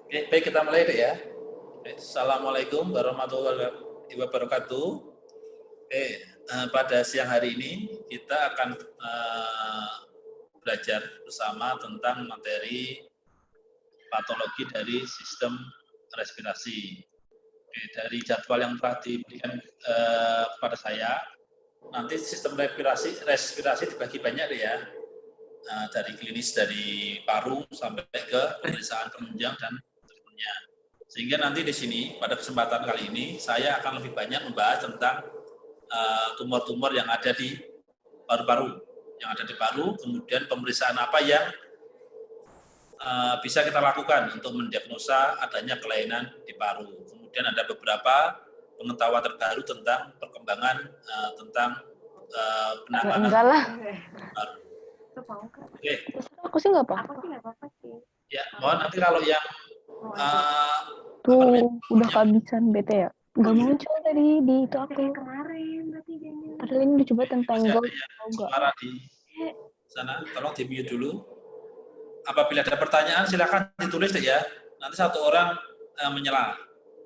Oke, baik kita mulai deh ya. Assalamualaikum warahmatullahi wabarakatuh. Oke, pada siang hari ini kita akan belajar bersama tentang materi patologi dari sistem respirasi. Oke, dari jadwal yang telah diberikan kepada saya, nanti sistem respirasi dibagi banyak deh ya. Dari klinis dari paru sampai ke pemeriksaan penunjang dan berikutnya. Sehingga nanti di sini pada kesempatan kali ini saya akan lebih banyak membahas tentang tumor-tumor yang ada di paru-paru, kemudian pemeriksaan apa yang bisa kita lakukan untuk mendiagnosa adanya kelainan di paru. Kemudian ada beberapa pengetahuan terbaru tentang perkembangan tentang penanganan enggak lah. paru. Oke. Aku sih nggak apa-apa. Ya, mohon nanti kalau yang tuh udah kehabisan bete ya. Nggak muncul tadi di itu aku. Padahal ini udah coba tentang suara di sana, tolong di mute dulu. Apabila ada pertanyaan silakan ditulis deh ya. Nanti satu orang menyela.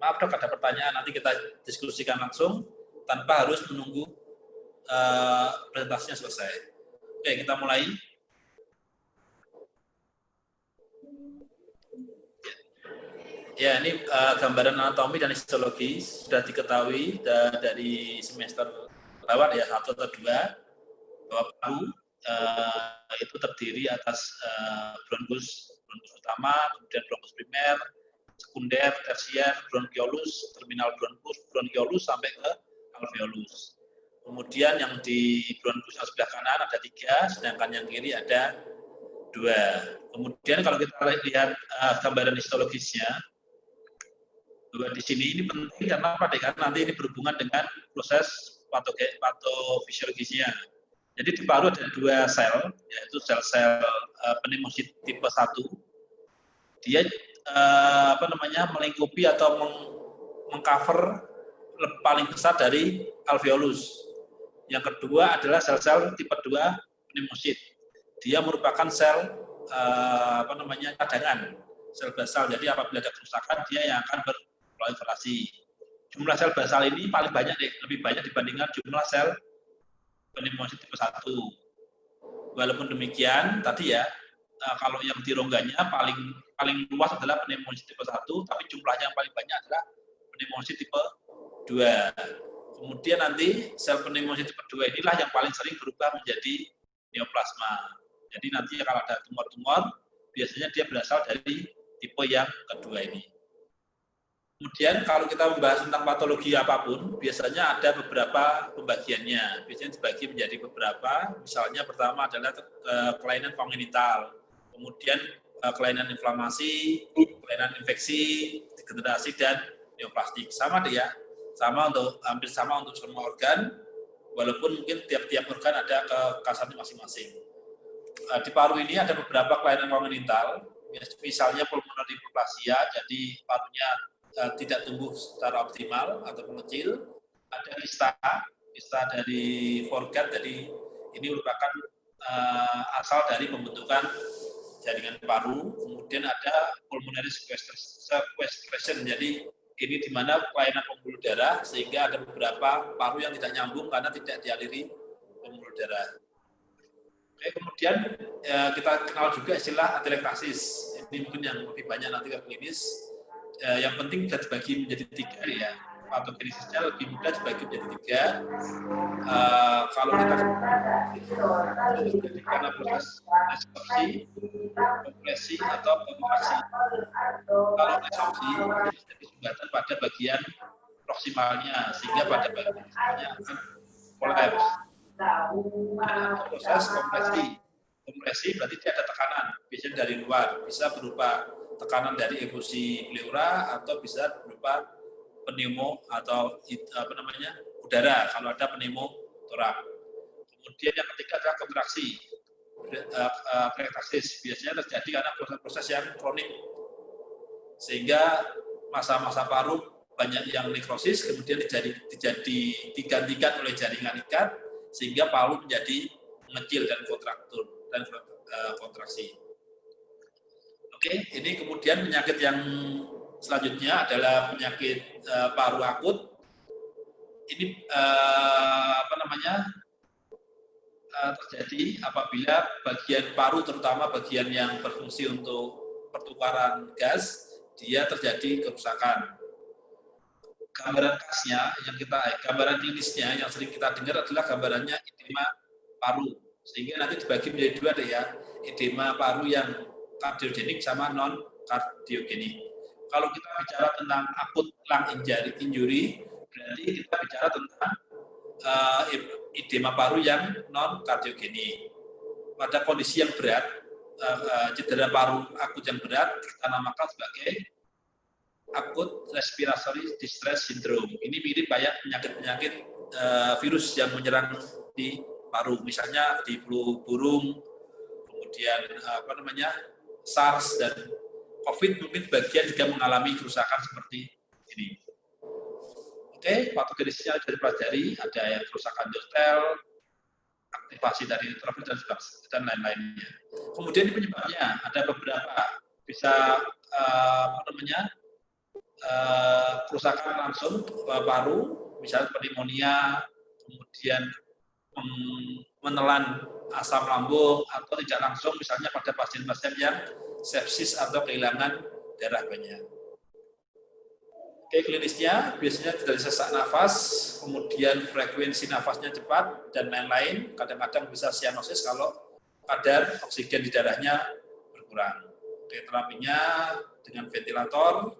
Maaf dok, ada pertanyaan nanti kita diskusikan langsung tanpa harus menunggu presentasinya selesai. Oke, kita mulai. Ya, ini gambaran anatomi dan histologi sudah diketahui dari semester lewat ya 1 atau 2 bahwa paru itu terdiri atas bronkus utama, kemudian bronkus primer, sekunder, tersier, bronkiolus, terminal bronkiolus sampai ke alveolus. Kemudian yang di bronkus yang sebelah kanan ada 3, sedangkan yang kiri ada 2. Kemudian kalau kita lihat gambaran histologisnya, bahwa di sini ini penting karena apa? Karena nanti ini berhubungan dengan proses patofisiologisnya. Jadi di paru ada 2 sel, yaitu sel-sel pneumosit tipe 1. Dia melingkupi atau mengcover paling besar dari alveolus. Yang kedua adalah sel-sel tipe 2 pneumosit. Dia merupakan sel cadangan, sel basal. Jadi apabila ada kerusakan dia yang akan berproliferasi. Jumlah sel basal ini paling banyak lebih banyak dibandingkan jumlah sel pneumosit tipe 1. Walaupun demikian tadi ya, kalau yang di rongganya paling luas adalah pneumosit tipe 1, tapi jumlahnya yang paling banyak adalah pneumosit tipe 2. Kemudian nanti sel pneumosit tipe 2 inilah yang paling sering berubah menjadi neoplasma. Jadi nanti kalau ada tumor-tumor, biasanya dia berasal dari tipe yang kedua ini. Kemudian kalau kita membahas tentang patologi apapun, biasanya ada beberapa pembagiannya. Biasanya dibagi menjadi beberapa. Misalnya pertama adalah kelainan kongenital, kemudian kelainan inflamasi, kelainan infeksi, degenerasi, dan neoplastik. Sama deh ya, hampir sama untuk semua organ, walaupun mungkin tiap-tiap organ ada kekhasannya masing-masing. Di paru ini ada beberapa kelainan kongenital, misalnya pulmonary hyperplasia, jadi parunya tidak tumbuh secara optimal atau mengecil. Ada kista dari Forgat, jadi ini merupakan asal dari pembentukan jaringan paru. Kemudian ada pulmonary sequestration, jadi ini di mana kelainan pembuluh darah sehingga ada beberapa paru yang tidak nyambung karena tidak dialiri pembuluh darah. Oke, kemudian kita kenal juga istilah atelektasis. Ini mungkin yang lebih banyak nanti ke klinis. Yang penting bisa dibagi menjadi 3 ya. Patogenesisnya lebih mudah dibagi menjadi 3. Kalau kita karena proses resorpsi, kompresi atau kontraksi. Kalau resorpsi bisa disebabkan pada bagian proksimalnya, sehingga pada bagian proksimalnya akan kolaps. Proses kompresi berarti dia ada tekanan, biasanya dari luar, bisa berupa tekanan dari efusi pleura atau bisa berupa pneumo atau udara kalau ada pneumotoraks. Kemudian yang ketiga adalah kontraksi, preektasis, biasanya terjadi karena proses-proses yang kronik, sehingga masa-masa paru banyak yang nekrosis, kemudian digantikan oleh jaringan ikat, sehingga paru menjadi mengecil dan kontraksi. Oke, ini kemudian penyakit yang selanjutnya adalah penyakit paru akut. Ini terjadi apabila bagian paru, terutama bagian yang berfungsi untuk pertukaran gas, dia terjadi kerusakan. Gambaran khasnya gambaran klinisnya yang sering kita dengar adalah gambarannya edema paru. Sehingga nanti dibagi menjadi dua deh ya, edema paru yang kardiogenik sama non kardiogenik. Kalau kita bicara tentang akut lung injury, berarti kita bicara tentang edema paru yang non kardiogenik. Pada kondisi yang berat, cedera paru akut yang berat kita namakan sebagai akut respiratory distress syndrome. Ini mirip kayak penyakit-penyakit virus yang menyerang di paru, misalnya di flu burung, kemudian SARS dan COVID mungkin bagian juga mengalami kerusakan seperti ini. Oke, patogenisnya sudah dipelajari, ada yang kerusakan endotel, aktivasi dari neutrofi dan lain-lainnya. Kemudian ini penyebabnya ada beberapa, bisa kerusakan langsung paru, misalnya pneumonia, kemudian menelan asam lambung, atau tidak langsung misalnya pada pasien-pasien yang sepsis atau kehilangan darah banyak. Oke, klinisnya biasanya dari sesak nafas, kemudian frekuensi nafasnya cepat, dan lain-lain. Kadang-kadang bisa sianosis kalau kadar oksigen di darahnya berkurang. Oke, terapinya dengan ventilator.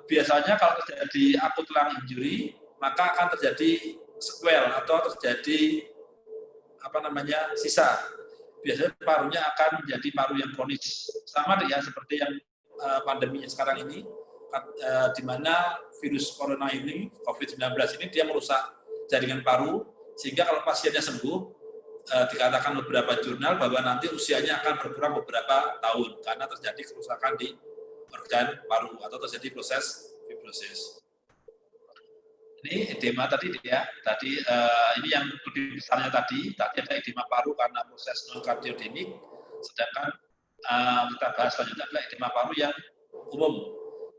Biasanya kalau terjadi akut lung injury, maka akan terjadi sequel atau terjadi sisa. Biasanya parunya akan menjadi paru yang kronis. Sama ya seperti yang pandemi sekarang ini, di mana virus corona ini, COVID-19 ini, dia merusak jaringan paru, sehingga kalau pasiennya sembuh, dikatakan beberapa jurnal bahwa nanti usianya akan berkurang beberapa tahun, karena terjadi kerusakan di organ paru, atau terjadi proses fibrosis. Ini edema tadi ini yang lebih besarnya tadi ada edema paru karena proses non kardiogenik, sedangkan kita bahas selanjutnya adalah edema paru yang umum.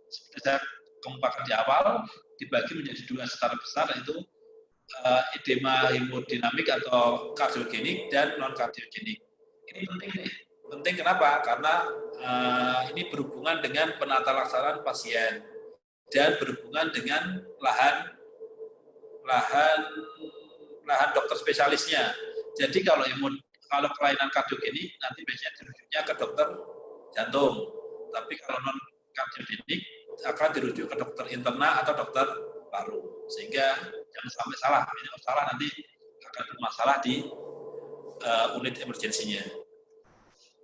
Seperti saya kemukakan di awal, dibagi menjadi dua skala besar, yaitu edema hemodinamik atau kardiogenik dan non kardiogenik. Ini penting kenapa? Karena ini berhubungan dengan penata laksanaan pasien dan berhubungan dengan lahan dokter spesialisnya. Jadi kalau kelainan kardiogenik nanti biasanya dirujuknya ke dokter jantung. Tapi kalau non kardiogenik akan dirujuk ke dokter interna atau dokter paru. Sehingga jangan sampai salah. Kalau salah nanti akan bermasalah di unit emergensinya.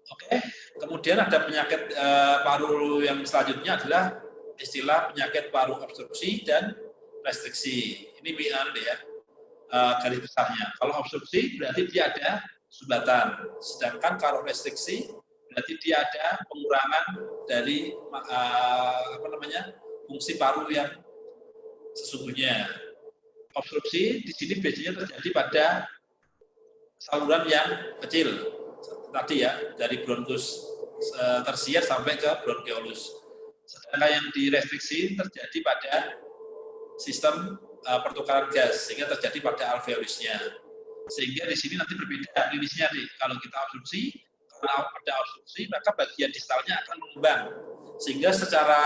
Oke. Kemudian ada penyakit paru yang selanjutnya adalah istilah penyakit paru obstruksi dan restriksi. Ini garis besarnya. Kalau obstruksi berarti dia ada sumbatan. Sedangkan kalau restriksi berarti dia ada pengurangan dari fungsi paru yang sesungguhnya. Obstruksi di sini biasanya terjadi pada saluran yang kecil. Tadi ya, dari bronkus tersier sampai ke bronkiolus. Sedangkan yang direstriksi terjadi pada sistem pertukaran gas, sehingga terjadi pada alveolusnya. Sehingga di sini nanti berbeda klinisnya nih. Kalau kita obstruksi, kalau ada obstruksi, maka bagian distalnya akan mengembang. Sehingga secara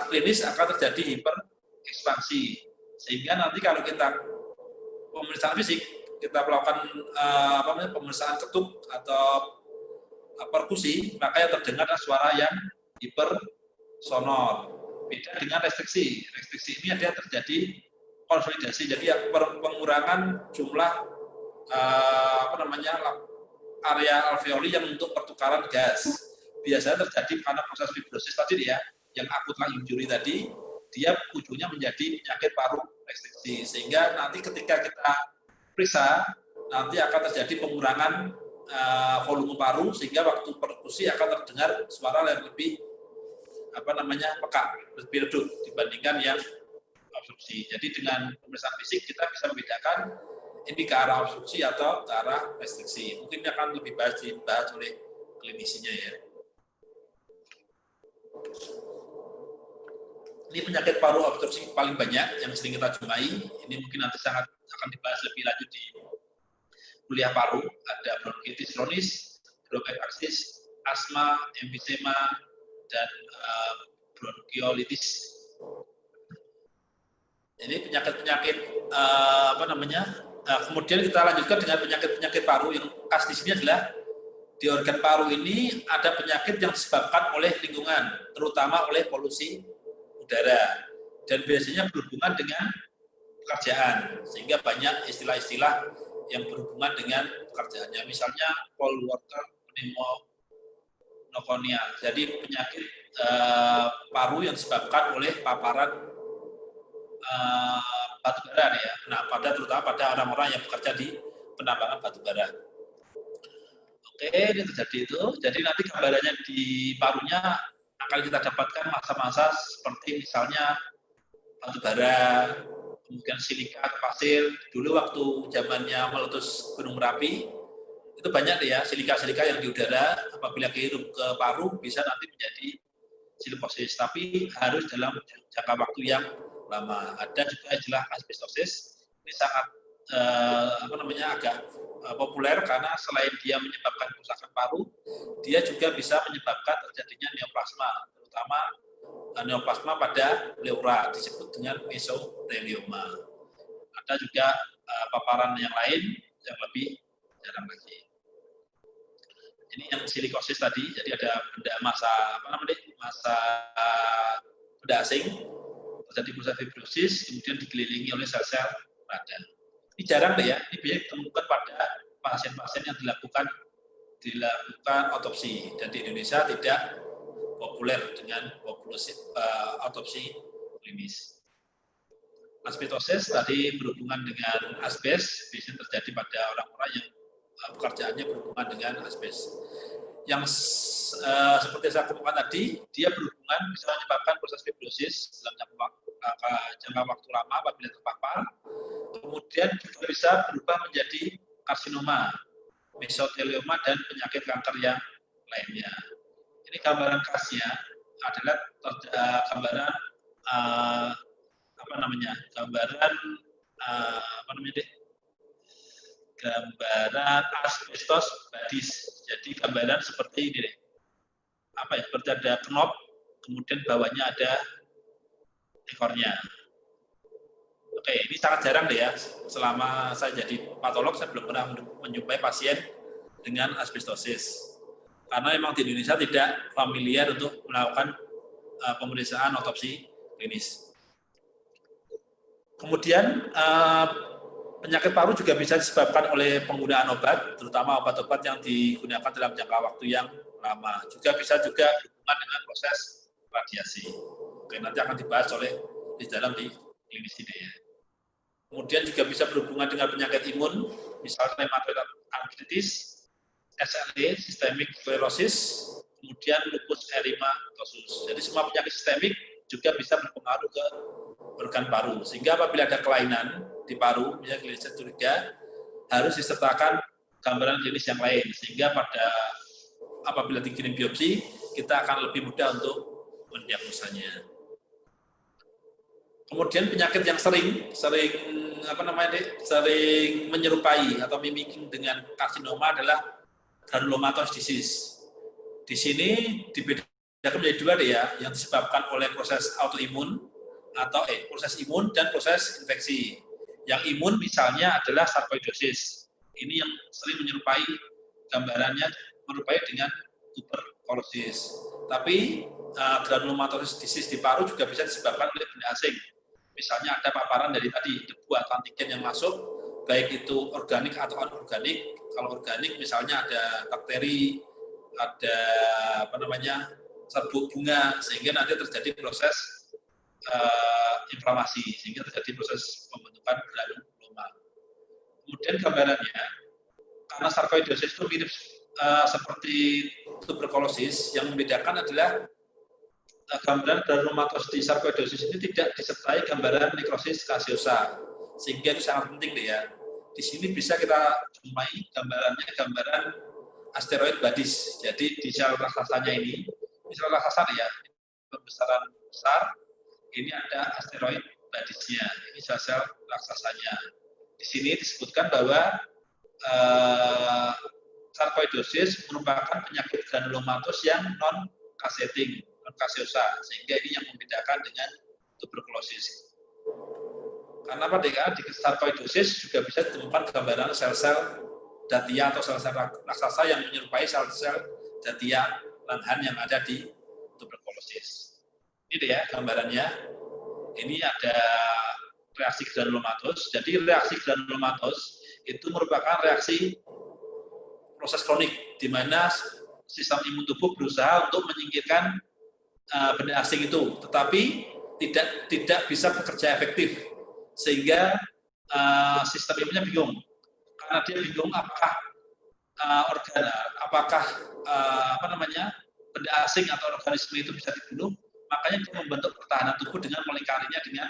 klinis akan terjadi hiperekspansi. Sehingga nanti kalau kita pemeriksaan fisik, kita melakukan pemeriksaan ketuk atau perkusi, maka yang terdengar adalah suara yang hipersonor. Beda dengan restriksi. Restriksi ini ada terjadi konsolidasi, jadi pengurangan jumlah area alveoli yang untuk pertukaran gas. Biasanya terjadi karena proses fibrosis tadi ya, yang akut lung injury tadi, dia ujungnya menjadi penyakit paru restriksi. Sehingga nanti ketika kita periksa, nanti akan terjadi pengurangan volume paru, sehingga waktu perkusi akan terdengar suara yang lebih peka, lebih redup dibandingkan yang obstruksi. Jadi dengan pemeriksaan fisik kita bisa membedakan ini ke arah obstruksi atau ke arah restriksi. Mungkin akan lebih dibahas oleh klinisinya ya. Ini penyakit paru obstruksi paling banyak yang sering kita jumpai. Ini mungkin nanti sangat akan dibahas lebih lanjut di kuliah paru. Ada bronkitis kronis, bronkiektasis, asma, emfisema, dan bronkiolitis. Ini penyakit-penyakit kemudian kita lanjutkan dengan penyakit-penyakit paru yang khas di sini adalah di organ paru ini ada penyakit yang disebabkan oleh lingkungan, terutama oleh polusi udara, dan biasanya berhubungan dengan pekerjaan, sehingga banyak istilah-istilah yang berhubungan dengan pekerjaannya, misalnya cold water pneumonia, jadi penyakit paru yang disebabkan oleh paparan batu bara ya. Nah, terutama pada orang-orang yang bekerja di penambangan batu bara. Oke, ini terjadi itu. Jadi nanti gambarannya di parunya akan kita dapatkan masa-masa seperti misalnya batu bara, kemudian silika, pasir. Dulu waktu zamannya meletus Gunung Merapi, itu banyak deh ya silika-silika yang di udara, apabila kehirup ke paru bisa nanti menjadi silikosis, tapi harus dalam jangka waktu yang lama. Ada juga istilah asbestosis, ini sangat agak populer karena selain dia menyebabkan kerusakan paru, dia juga bisa menyebabkan terjadinya neoplasma, terutama neoplasma pada pleura disebut dengan mesotelioma. Ada juga paparan yang lain yang lebih jarang lagi. Ini yang silikosis tadi, jadi ada benda massa benda asing, terjadi proses fibrosis, kemudian dikelilingi oleh sel-sel radang. Ini jarang deh ya, ini biasanya ditemukan pada pasien-pasien yang dilakukan otopsi, dan di Indonesia tidak populer dengan populasi otopsi klinis. Asbestosis tadi berhubungan dengan asbes, biasanya terjadi pada orang-orang yang pekerjaannya berhubungan dengan asbes. Yang seperti saya kemukakan tadi, dia berhubungan bisa menyebabkan proses fibrosis dalam jangka waktu lama apabila terpapar. Kemudian juga bisa berubah menjadi karsinoma, mesotelioma, dan penyakit kanker yang lainnya. Ini gambaran khasnya adalah gambaran asbestos badis. Jadi gambaran seperti ini deh. Seperti ada knop, kemudian bawahnya ada ekornya. Oke, ini sangat jarang deh ya. Selama saya jadi patolog, saya belum pernah menjumpai pasien dengan asbestosis. Karena memang di Indonesia tidak familiar untuk melakukan pemeriksaan otopsi klinis. Kemudian penyakit paru juga bisa disebabkan oleh penggunaan obat, terutama obat-obat yang digunakan dalam jangka waktu yang lama. Juga bisa berhubungan dengan proses radiasi. Oke, nanti akan dibahas di klinis ini ya. Kemudian juga bisa berhubungan dengan penyakit imun, misalnya rheumatoid arthritis, SLE, systemic sclerosis, kemudian lupus erythematosus. Jadi semua penyakit sistemik juga bisa berpengaruh ke organ paru. Sehingga apabila ada kelainan di paru, misalnya klinis curiga, harus disertakan gambaran klinis yang lain. Sehingga apabila dikirim biopsi, kita akan lebih mudah untuk mendiagnosanya. Kemudian penyakit yang sering menyerupai atau mimicking dengan karsinoma adalah granulomatous disease. Di sini dibedakan menjadi dua deh ya, yang disebabkan oleh proses autoimun atau proses imun dan proses infeksi. Yang imun misalnya adalah sarkoidosis. Ini yang sering menyerupai gambarannya menyerupai dengan tuberkulosis. Tapi granulomatous disease di paru juga bisa disebabkan oleh benda asing. Misalnya ada paparan dari tadi debu atau antigen yang masuk, baik itu organik atau anorganik. Kalau organik misalnya ada bakteri, ada serbuk bunga, sehingga nanti terjadi proses inflamasi, sehingga terjadi proses pembentukan granuloma. Kemudian gambarannya, karena sarkoidosis itu mirip seperti tuberkulosis, yang membedakan adalah gambaran granulomatous di sarkoidosis ini tidak disertai gambaran nekrosis gaseosa, sehingga itu sangat penting deh ya. Di sini bisa kita jumpai gambarannya gambaran asteroid Badis. Jadi di sel raksasanya ini sel raksasa ya, pembesaran besar, ini ada asteroid Badisnya. Ini sel-sel raksasanya. Di sini disebutkan bahwa sarkoidosis merupakan penyakit granulomatos yang non-kaseting, non-kaseosa, sehingga ini yang membedakan dengan tuberkulosis. Karena pada di sarkoidosis juga bisa ditemukan gambaran sel-sel datia atau sel-sel raksasa yang menyerupai sel-sel datia Langerhans yang ada di tuberkulosis. Ini dia gambarannya. Ini ada reaksi granulomatos. Jadi reaksi granulomatos itu merupakan reaksi proses kronik di mana sistem imun tubuh berusaha untuk menyingkirkan benda asing itu, tetapi tidak bisa bekerja efektif, sehingga sistem imunnya bingung. Karena dia bingung apakah benda asing atau organisme itu bisa dibunuh, makanya dia membentuk pertahanan tubuh dengan melingkarinya dengan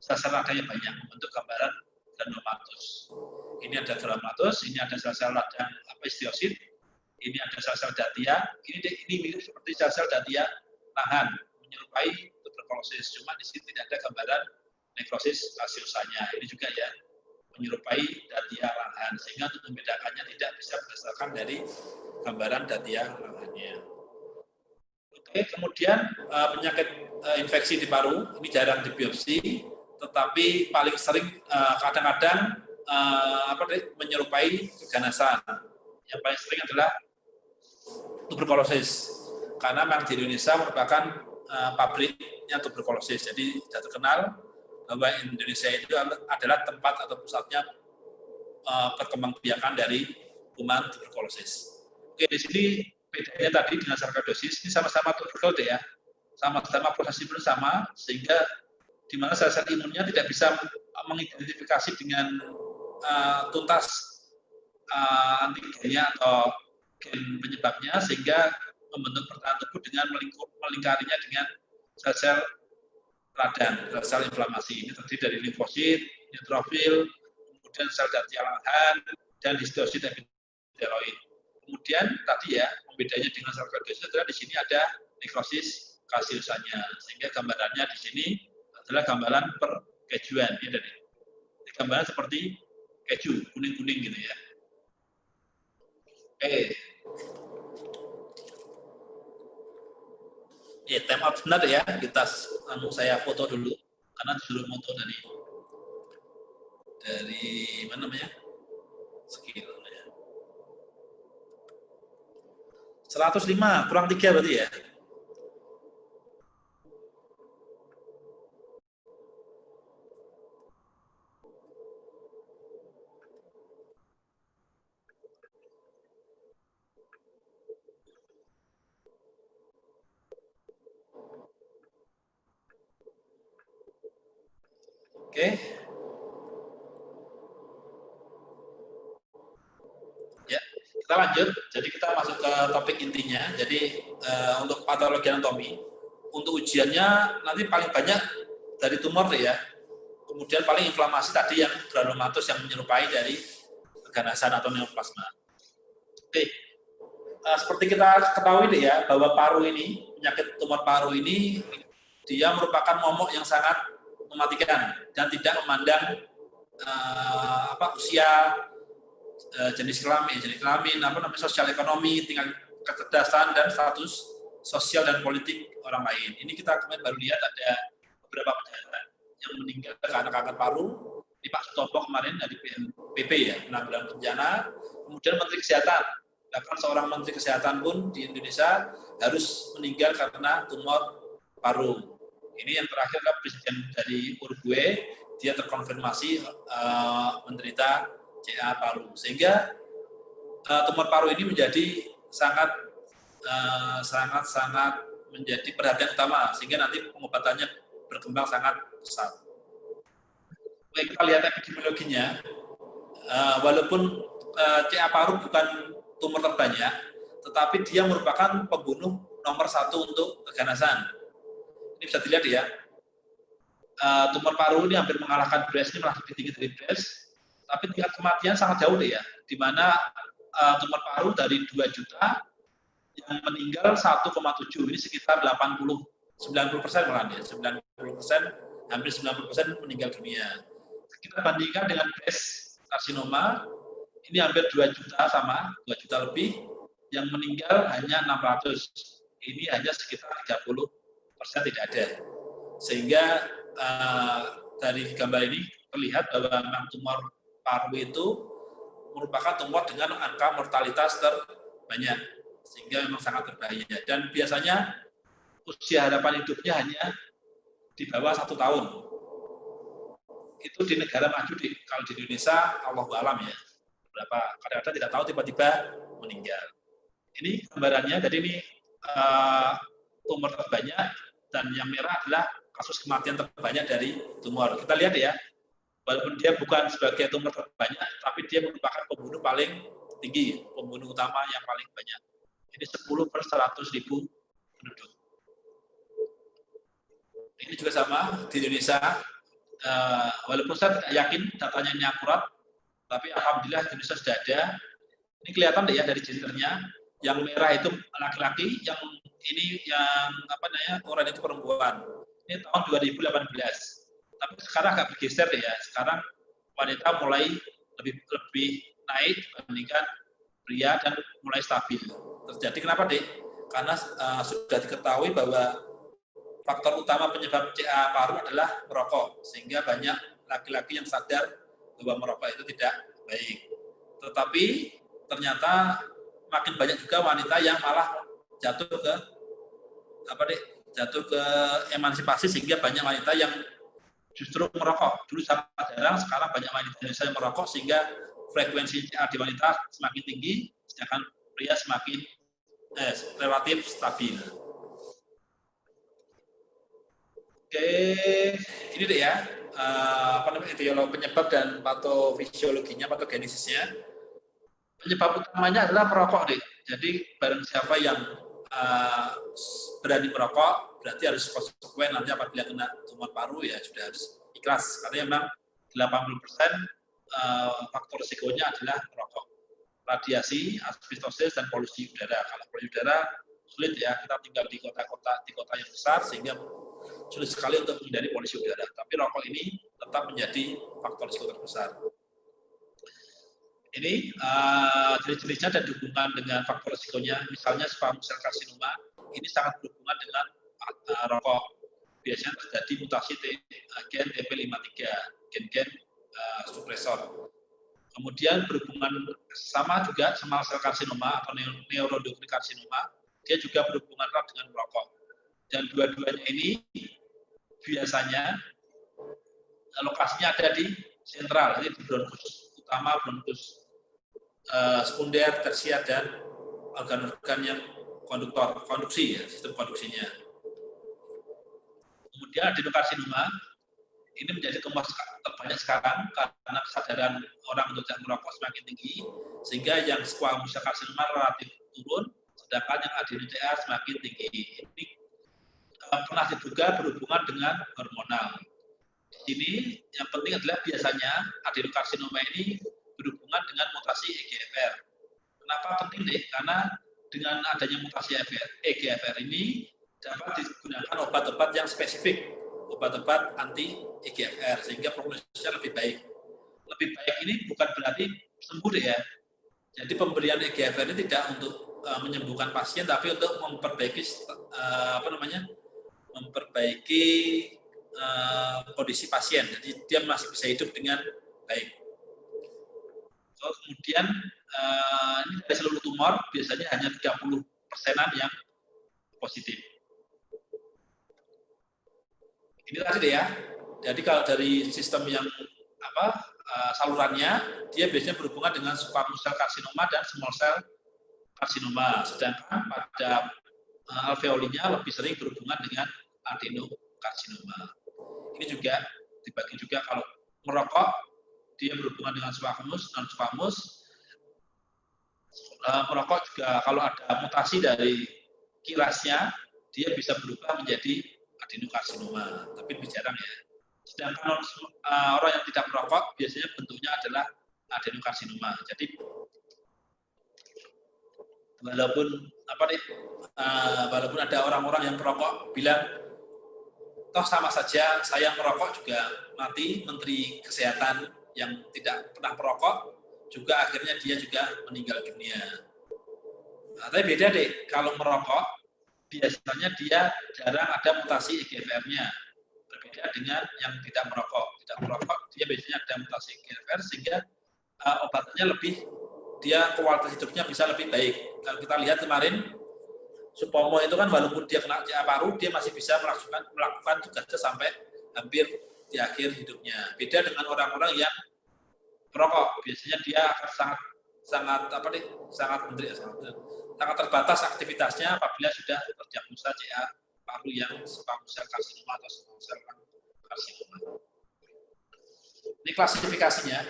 sel-sel radang yang banyak, membentuk gambaran granulomatos. Ini ada granulomatos, ini ada sel-sel radang histiosit, ini ada sel-sel datia, ini mirip seperti sel-sel datia Langerhans, menyerupai tuberkulosis, cuma di sini tidak ada gambaran nekrosis kaseosanya. Ini juga ya menyerupai datia Langerhans, sehingga untuk membedakannya tidak bisa berdasarkan dari gambaran datia Langerhansnya. Oke, kemudian penyakit infeksi di paru ini jarang dibiopsi, tetapi paling sering kadang-kadang menyerupai keganasan. Yang paling sering adalah tuberkulosis, karena memang di Indonesia merupakan pabriknya tuberkulosis. Jadi sudah terkenal bahwa Indonesia itu adalah tempat atau pusatnya perkembangbiakan dari kuman tuberkulosis. Oke, di sini bedanya tadi dengan sarkoidosis, ini sama-sama tuberkulose ya, sama-sama proses imun sama, sehingga di mana sel-sel imunnya tidak bisa mengidentifikasi dengan tuntas antigennya atau gen penyebabnya, sehingga membentuk pertahanan tubuh dengan melingkarinya dengan sel-sel radang, sel inflamasi. Ini terdiri dari limfosit, neutrofil, kemudian sel datia Langerhans, dan histiosit epiteloid. Kemudian tadi ya, pembedanya dengan sarkoidosis adalah di sini ada nekrosis kaseosanya, sehingga gambarannya di sini adalah gambaran perkejuan. Ini dari gambaran seperti keju, kuning-kuning gitu ya. Oke. Time out benar ya, saya foto dulu, karena disuruh foto dari mana namanya? Skill. 105 kurang 3 berarti ya. Oke. Ya, kita lanjut. Jadi kita masuk ke topik intinya. Jadi untuk patologi anatomi, untuk ujiannya nanti paling banyak dari tumor ya. Kemudian paling inflamasi tadi yang granulomatos yang menyerupai dari keganasan atau neoplasma. Oke. Seperti kita ketahui ya, bahwa paru ini, penyakit tumor paru ini, dia merupakan momok yang sangat mematikan dan tidak memandang usia, jenis kelamin, sosial ekonomi, tingkat kecerdasan dan status sosial dan politik orang lain. Ini kita kemarin baru lihat ada beberapa pejabat yang meninggal karena kanker paru. Ini Pak Sutopo kemarin dari BNPB ya, penanggulangan bencana. Kemudian Menteri Kesehatan, bahkan seorang Menteri Kesehatan pun di Indonesia harus meninggal karena tumor paru. Ini yang terakhir adalah presiden dari Uruguay, dia terkonfirmasi menderita CA paru. Sehingga tumor paru ini menjadi sangat menjadi perhatian utama, sehingga nanti pengobatannya berkembang sangat pesat. Baik, kita lihat epidemiologinya. Walaupun CA paru bukan tumor terbanyak, tetapi dia merupakan pembunuh nomor 1 untuk keganasan. Ini bisa dilihat ya, tumor paru ini hampir mengalahkan breast, ini malah lebih tinggi dari breast, tapi tingkat kematian sangat jauh deh ya, di mana tumor paru dari 2 juta, yang meninggal 1,7, ini sekitar 90% malah ya, 90%, hampir 90% meninggal dunia. Kita bandingkan dengan breast karsinoma, ini hampir 2 juta sama, 2 juta lebih, yang meninggal hanya 600. Ini hanya sekitar 30% tidak ada. Sehingga dari gambar ini terlihat bahwa memang tumor paru itu merupakan tumor dengan angka mortalitas terbanyak, sehingga memang sangat berbahaya. Dan biasanya usia harapan hidupnya hanya di bawah 1 tahun. Itu di negara maju, kalau di Indonesia, Allahu a'lam ya. Berapa kadang-kadang tidak tahu tiba-tiba meninggal. Ini gambarannya, jadi ini tumor terbanyak, dan yang merah adalah kasus kematian terbanyak dari tumor. Kita lihat ya, walaupun dia bukan sebagai tumor terbanyak, tapi dia merupakan pembunuh paling tinggi, pembunuh utama yang paling banyak. Ini 10/100.000 penduduk. Ini juga sama di Indonesia, walaupun saya tidak yakin datanya ini akurat, tapi alhamdulillah Indonesia sudah ada. Ini kelihatan deh ya dari gendernya, yang merah itu laki-laki, yang ini yang oranye itu perempuan. Ini tahun 2018. Tapi sekarang agak bergeser deh ya. Sekarang wanita mulai lebih naik dibandingkan pria dan mulai stabil. Terjadi kenapa deh? Karena sudah diketahui bahwa faktor utama penyebab CA paru adalah merokok, sehingga banyak laki-laki yang sadar bahwa merokok itu tidak baik. Tetapi ternyata makin banyak juga wanita yang malah jatuh ke emansipasi, sehingga banyak wanita yang justru merokok. Dulu sangat jarang, sekarang banyak wanita Indonesia yang merokok, sehingga frekuensi CA di wanita semakin tinggi, sedangkan pria semakin relatif stabil. Oke, ini deh ya, etiologi penyebab dan patofisiologinya, patogenesisnya. Penyebab utamanya adalah merokok deh. Jadi barang siapa yang berani merokok, berarti harus konsekuen nanti apabila kena tumor paru ya sudah harus ikhlas. Karena memang 80% faktor risikonya adalah merokok. Radiasi, asbestosis, dan polusi udara. Kalau polusi udara sulit ya, kita tinggal di kota yang besar, sehingga sulit sekali untuk menghindari polusi udara. Tapi rokok ini tetap menjadi faktor risiko terbesar. Ini jenis-jenisnya dan dihubungkan dengan faktor risikonya. Misalnya squamous cell carcinoma, ini sangat berhubungan dengan rokok. Biasanya terjadi mutasi gen TP53, gen-gen supresor. Kemudian berhubungan sama juga small cell carcinoma atau neuroendocrine carcinoma, dia juga berhubungan erat dengan merokok. Dan dua-duanya ini biasanya lokasinya ada di sentral, jadi di bronkus utama, bronkus sekunder, tersier, dan organ-organ yang konduksi ya, sistem konduksinya. Kemudian adenokarsinoma, ini menjadi tumor terbanyak sekarang karena kesadaran orang untuk tidak merokok semakin tinggi, sehingga yang squamous cell carcinoma relatif turun, sedangkan yang adeno-CA semakin tinggi. Ini pernah diduga berhubungan dengan hormonal. Di sini yang penting adalah biasanya adenokarsinoma ini berhubungan dengan mutasi EGFR. Kenapa penting deh? Karena dengan adanya mutasi EGFR ini dapat digunakan obat-obat yang spesifik, obat-obat anti EGFR, sehingga prognosisnya lebih baik. Lebih baik ini bukan berarti sembuh deh ya. Jadi pemberian EGFR ini tidak untuk menyembuhkan pasien, tapi untuk memperbaiki kondisi pasien. Jadi dia masih bisa hidup dengan baik. Kemudian ini dari seluruh tumor biasanya hanya 30%-an yang positif. Ini tadi deh ya. Jadi kalau dari sistem yang salurannya, dia biasanya berhubungan dengan squamous cell carcinoma dan small cell carcinoma. Sedangkan pada alveolinya lebih sering berhubungan dengan adenokarsinoma. Ini juga dibagi juga kalau merokok, dia berhubungan dengan squamous, non-squamous. Merokok juga kalau ada mutasi dari kirasnya, dia bisa berubah menjadi adenokarsinoma, tapi lebih jarang ya. Sedangkan orang yang tidak merokok, biasanya bentuknya adalah adenokarsinoma. Jadi walaupun walaupun ada orang-orang yang perokok bilang toh sama saja saya merokok juga mati, Menteri Kesehatan yang tidak pernah perokok juga akhirnya dia juga meninggal dunia. Nah, tapi beda deh, kalau merokok biasanya dia jarang ada mutasi EGFR-nya. Berbeda dengan yang tidak merokok. Tidak merokok dia biasanya ada mutasi EGFR sehingga obatnya lebih, dia kualitas hidupnya bisa lebih baik. Kalau kita lihat kemarin Supomo itu kan walaupun dia kena CA paru, dia masih bisa melakukan tugasnya sampai hampir di akhir hidupnya. Beda dengan orang-orang yang merokok, biasanya dia akan sangat terbatas aktivitasnya apabila sudah terdiagnosa CA paru yang squamous cell carcinoma atau small cell carcinoma. Ini klasifikasinya.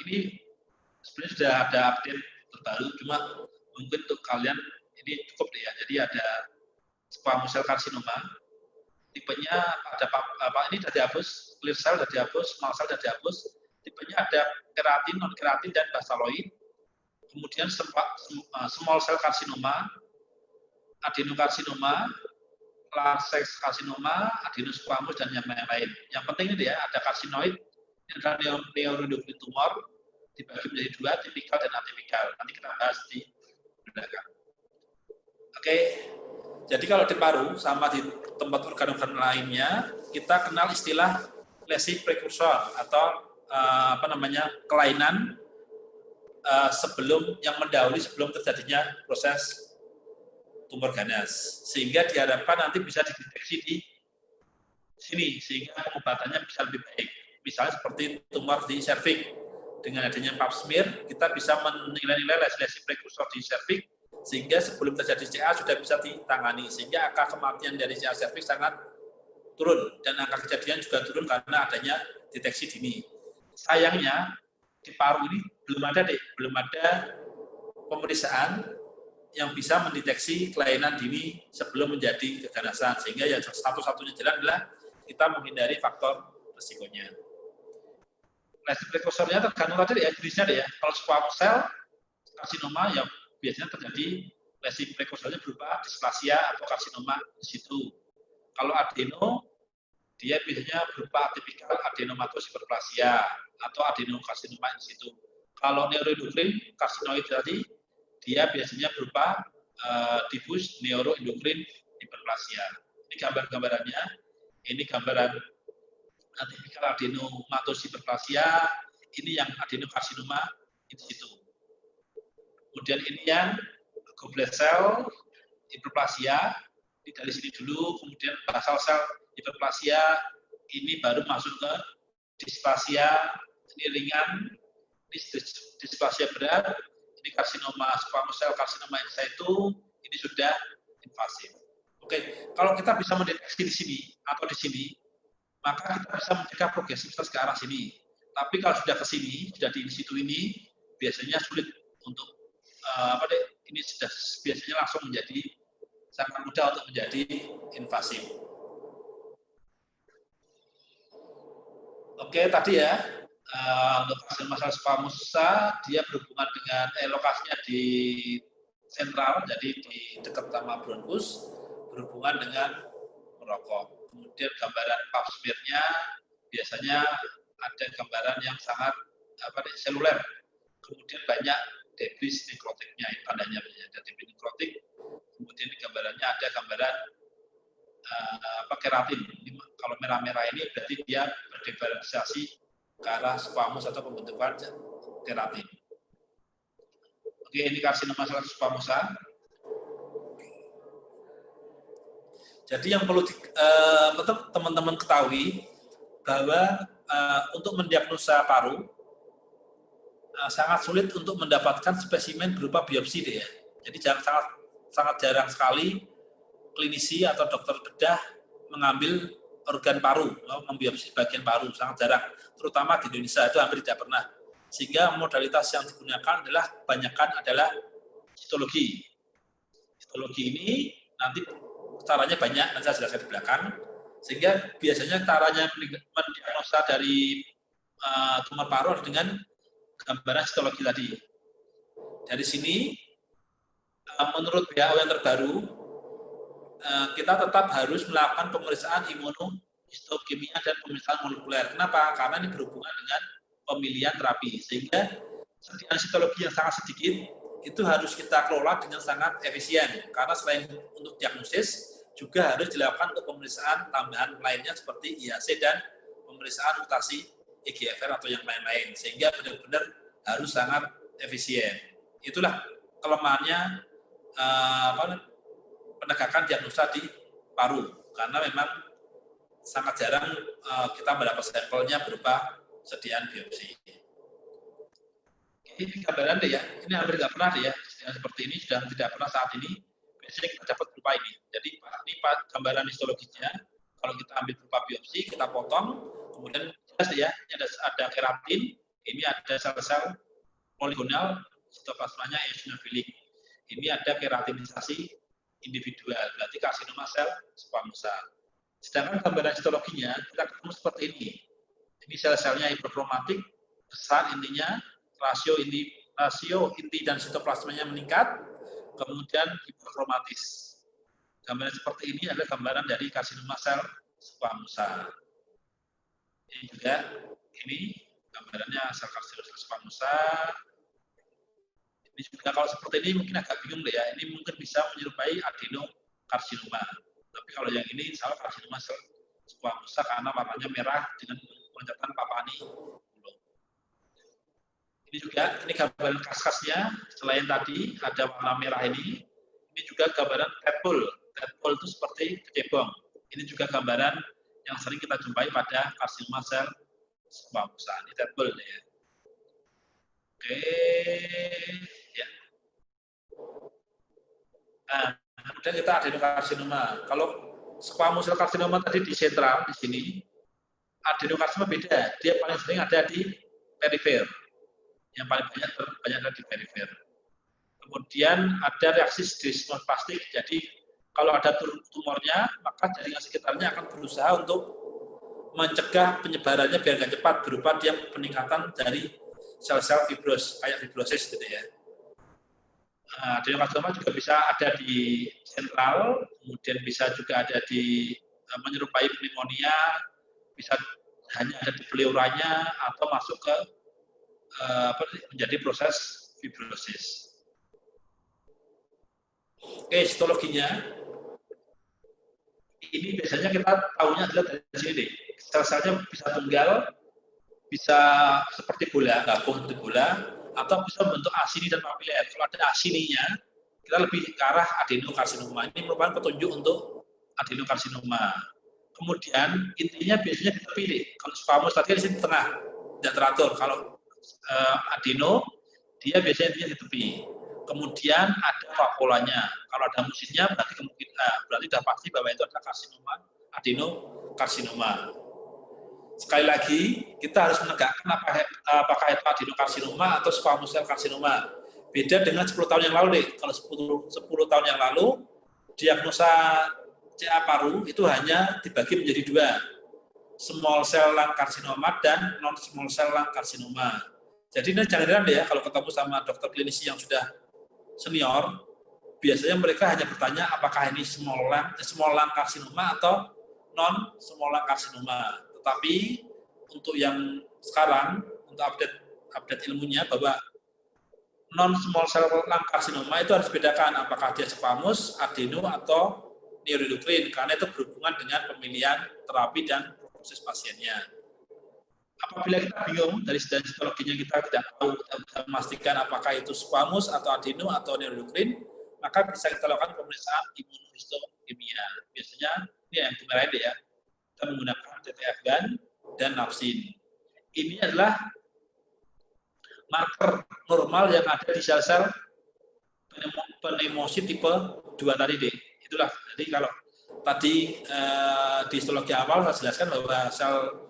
Ini sebenarnya sudah ada update terbaru, cuma mungkin untuk kalian ini cukup deh ya. Jadi ada squamous cell carcinoma, tipenya ada ini sudah dihapus, clear cell sudah dihapus, small cell sudah dihapus. Tipenya ada keratin, non keratin, dan basaloid. Kemudian small cell carcinoma, adenokarsinoma, large carcinoma, adenosquamous, dan yang lain-lain. Yang penting ini ya, ada karsinoid, ini adalah neuroendocrine tumor, dibagi menjadi dua, tipikal dan atipikal. Nanti kita bahas di belakang. Oke, jadi kalau di paru sama di tempat organ-organ lainnya, kita kenal istilah lesi prekursor atau kelainan sebelum yang mendahului sebelum terjadinya proses tumor ganas, sehingga diharapkan nanti bisa dideteksi di sini sehingga pengobatannya bisa lebih baik. Misalnya seperti tumor di serviks, dengan adanya pap smear kita bisa menilai-nilai lesi prekursor di serviks sehingga sebelum terjadi CA sudah bisa ditangani, sehingga angka kematian dari CA serviks sangat turun dan angka kejadian juga turun karena adanya deteksi dini. Sayangnya di paru ini belum ada pemeriksaan yang bisa mendeteksi kelainan dini sebelum menjadi keganasan, sehingga ya satu-satunya jalan adalah kita menghindari faktor resikonya. Lesi prekursornya tergantung tadi ya jenisnya deh ya. Kalau squamous cell karsinoma ya biasanya terjadi lesi prekursornya berupa displasia atau karsinoma di situ. Kalau adeno dia biasanya berupa atipikal adenomatosis hiperplasia atau adenokarsinoma in situ. Kalau neuroendokrine karsinoid tadi, dia biasanya berupa diffuse neuroendokrine hiperplasia. Ini gambar-gambarannya. Ini gambaran atipikal adenomatosis hiperplasia. Ini yang adenokarsinoma in situ. Kemudian ini yang goblet cell hiperplasia. Ini dari sini dulu. Kemudian basal cell hiperplasia, ini baru masuk ke displasia, ini ringan, ini displasia berat, ini karsinoma squamous cell karsinoma in situ, ini sudah invasif. Oke, kalau kita bisa mendeteksi di sini atau di sini, maka kita bisa mencegah progresivitas ke arah sini. Tapi kalau sudah ke sini, sudah di in situ ini, biasanya sulit untuk ini sudah biasanya langsung menjadi sangat mudah untuk menjadi invasif. Oke, tadi ya, untuk masalah squamous dia berhubungan dengan lokasinya di sentral, jadi di dekat sama bronkus, berhubungan dengan merokok. Kemudian gambaran pap smear-nya biasanya ada gambaran yang sangat seluler. Kemudian banyak debris nekrotiknya, ini tandanya ada debris nekrotik. Kemudian di gambarannya ada gambaran keratin. Kalau merah-merah ini berarti dia berdiferensiasi ke arah squamous atau pembentukan keratin. Oke, ini karsinoma sel squamosa. Jadi yang perlu teman-teman ketahui bahwa untuk mendiagnosa paru sangat sulit untuk mendapatkan spesimen berupa biopsi deh ya. Jadi sangat jarang sekali klinisi atau dokter bedah mengambil organ paru, membiopsi bagian paru, sangat jarang. Terutama di Indonesia itu hampir tidak pernah. Sehingga modalitas yang digunakan adalah histologi. Histologi ini nanti caranya banyak, nanti saya jelaskan di belakang. Sehingga biasanya caranya mendiagnosa dari tumor paru dengan gambaran histologi tadi. Dari sini menurut WHO yang terbaru, kita tetap harus melakukan pemeriksaan imunohistokimia dan pemeriksaan molekuler. Kenapa? Karena ini berhubungan dengan pemilihan terapi. Sehingga sediaan sitologi yang sangat sedikit, itu harus kita kelola dengan sangat efisien. Karena selain untuk diagnosis, juga harus dilakukan untuk pemeriksaan tambahan lainnya seperti IHC dan pemeriksaan mutasi EGFR atau yang lain-lain. Sehingga benar-benar harus sangat efisien. Itulah kelemahannya penegakan diagnosa di paru, karena memang sangat jarang kita mendapat sampelnya berupa sediaan biopsi. Ini gambaran deh ya, ini hampir nggak pernah deh ya, sediaan seperti ini sudah tidak pernah saat ini, biasanya kita dapat berupa ini. Jadi ini gambaran histologinya, kalau kita ambil berupa biopsi, kita potong, kemudian jelas ya, ini ada keratin, ini ada sel-sel poligonal, sitoplasmanya eosinofilik. Ini ada keratinisasi individual, berarti karsinoma sel squamosa. Sedangkan gambaran histologinya kita ketemu seperti ini. Ini sel-selnya hiperkromatik, besar intinya, rasio inti dan sitoplasmanya meningkat, kemudian hiperkromatis. Gambaran seperti ini adalah gambaran dari karsinoma sel squamosa. Ini juga ini gambarannya sel karsinoma sel squamosa. Ini juga kalau seperti ini mungkin agak bingung deh ya. Ini mungkin bisa menyerupai adenokarsinoma. Tapi kalau yang ini salah karsinoma sel squamosa karena warnanya merah dengan pengecotan papani. Ini juga ini gambaran kas-kasnya. Selain tadi ada warna merah ini juga gambaran tadpole. Tadpole itu seperti kecebong. Ini juga gambaran yang sering kita jumpai pada karsinoma sel squamosa. Ini tadpole ya. Oke, ya. Nah, kemudian kita adenokarsinoma. Kalau squamous cell karsinoma tadi di sentral di sini, adenokarsinoma beda. Dia paling sering ada di perifer. Yang paling banyak ada di perifer. Kemudian ada reaksi desmoplastik. Jadi kalau ada tumornya, maka jaringan sekitarnya akan berusaha untuk mencegah penyebarannya biar nggak cepat berupa dia peningkatan dari sel-sel fibros, kayak fibrosis gitu ya. Adenokarsinoma juga bisa ada di sentral, kemudian bisa juga ada di menyerupai pneumonia, bisa hanya ada di pleuranya atau masuk ke menjadi proses fibrosis. Oke, histologinya ini biasanya kita tahunya adalah dari sini deh. Sel-selnya bisa tunggal, bisa seperti bola, gabung seperti bola, atau bisa membentuk asini dan papiler. Kalau ada asininya, kita lebih ke arah adenokarsinoma. Ini merupakan petunjuk untuk adenokarsinoma. Kemudian intinya biasanya kita pilih. Kalau squamous tadi di sini tengah, tidak teratur. Kalau adeno, dia biasanya intinya di tepi. Kemudian ada vakulanya. Kalau ada musinnya, berarti sudah pasti bahwa itu adalah karsinoma, adenokarsinoma. Sekali lagi, kita harus menegakkan apakah itu adenokarsinoma atau squamous cell karsinoma. Beda dengan 10 tahun yang lalu deh. Kalau 10 tahun yang lalu, diagnosa CA paru itu hanya dibagi menjadi dua. Small cell lung karsinoma dan non small cell lung karsinoma. Jadi ini jangan heran deh ya, kalau ketemu sama dokter klinisi yang sudah senior, biasanya mereka hanya bertanya apakah ini small lung karsinoma atau non small lung karsinoma. Tapi untuk yang sekarang, untuk update ilmunya bahwa non small cell lung karsinoma itu harus bedakan apakah dia squamous, adeno atau neuroendocrine, karena itu berhubungan dengan pemilihan terapi dan prognosis pasiennya. Apabila kita bingung dari histologinya kita tidak tahu, kita bisa memastikan apakah itu squamous atau adeno atau neuroendocrine, maka bisa kita lakukan pemeriksaan imunohistokimia. Biasanya ini yang kemarin ya. Kita menggunakan TTF-GAN dan napsin. Ini adalah marker normal yang ada di sel-sel pneumosit tipe 2 tadi deh. Itulah, jadi kalau tadi di histologi awal saya jelaskan bahwa sel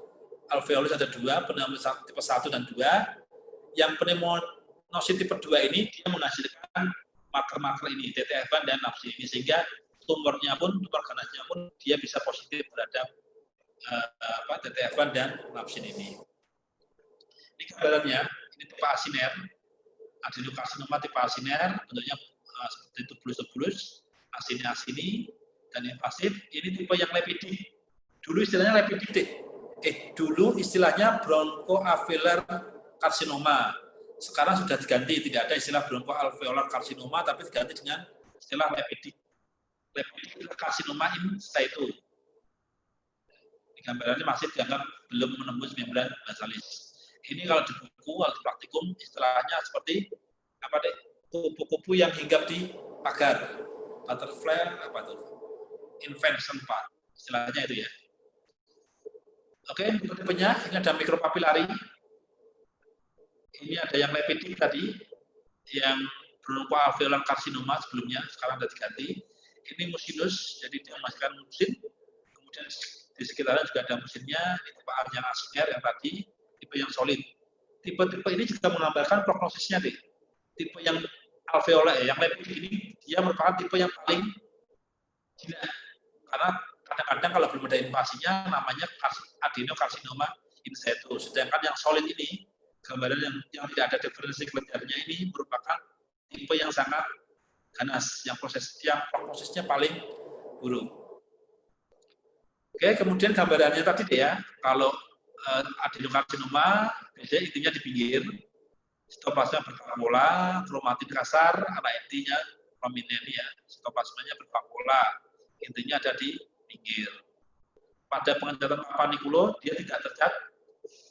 alveolus ada 2, pneumosit tipe 1 dan 2. Yang pneumosit tipe 2 ini dia menghasilkan marker-marker ini, TTF-GAN dan napsin ini, sehingga tumor ganasnya pun dia bisa positif terhadap TTF-GAN dan napsin ini. Ini gambarannya, ini tipe asiner, adenokarsinoma tipe asiner, bentuknya seperti tubulus-tubulus, asini-asini, dan invasif. Ini tipe yang lepidik. Dulu istilahnya lepidik. Dulu istilahnya bronchoalveolar karsinoma. Sekarang sudah diganti, tidak ada istilah bronchoalveolar karsinoma, tapi diganti dengan istilah lepidik. Lepidik karsinoma in situ. Gambarannya masih dianggap belum menembus membran basalis. Ini kalau di buku, kalau di praktikum, istilahnya seperti apa deh? Kupu-kupu yang hinggap di pagar, butterfly apa tuh? Invention part, istilahnya itu ya. Oke, tipenya ini ada mikropapilari. Ini ada yang lepidik tadi, yang bronchoalveolar karsinoma sebelumnya, sekarang sudah diganti. Ini mucinus, jadi dia menghasilkan mucin. Kemudian di sekitarnya juga ada mucinnya. Ini tipe yang asiner yang tadi, tipe yang solid. Tipe-tipe ini juga menambahkan prognosisnya deh. Tipe yang alveolar, yang lepidik ini, dia merupakan tipe yang paling jinak. Karena kadang-kadang kalau belum ada invasinya, namanya adenokarsinoma in situ. Sedangkan yang solid ini, gambaran yang tidak ada diferensi kelenjarnya ini merupakan tipe yang sangat ganas, yang prosesnya paling buruk. Oke, kemudian gambarannya tadi deh ya, kalau adenokarsinoma biasanya intinya di pinggir, sitoplasma bervakuola, kromatin kasar, anak intinya prominent ya, sitoplasmanya bervakuola, intinya ada di pinggir. Pada pengencetan panikulo dia tidak tercat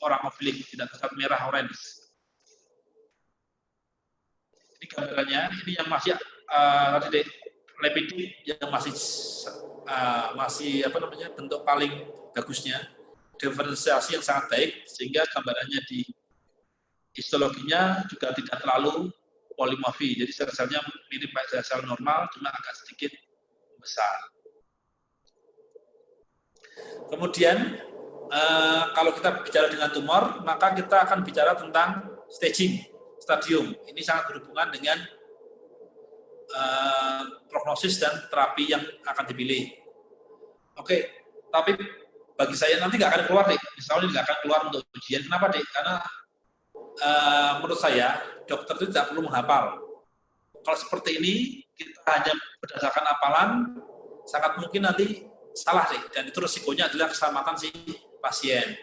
orangoflik, tidak tercat merah orange. Ini gambarannya, ini yang masih tadi deh, lepidik yang masih apa namanya bentuk paling bagusnya, diferensiasi yang sangat baik sehingga gambarannya di histologinya juga tidak terlalu polimorfi, jadi sel-selnya mirip kayak sel normal cuma agak sedikit besar. Kemudian kalau kita bicara dengan tumor, maka kita akan bicara tentang stadium. Ini sangat berhubungan dengan prognosis dan terapi yang akan dipilih. Oke, tapi bagi saya nanti nggak akan keluar deh. Misalnya nggak akan keluar untuk ujian. Kenapa deh? Karena menurut saya dokter itu tidak perlu menghafal. Kalau seperti ini kita hanya berdasarkan hafalan, sangat mungkin nanti salah deh. Dan itu resikonya adalah keselamatan si pasien.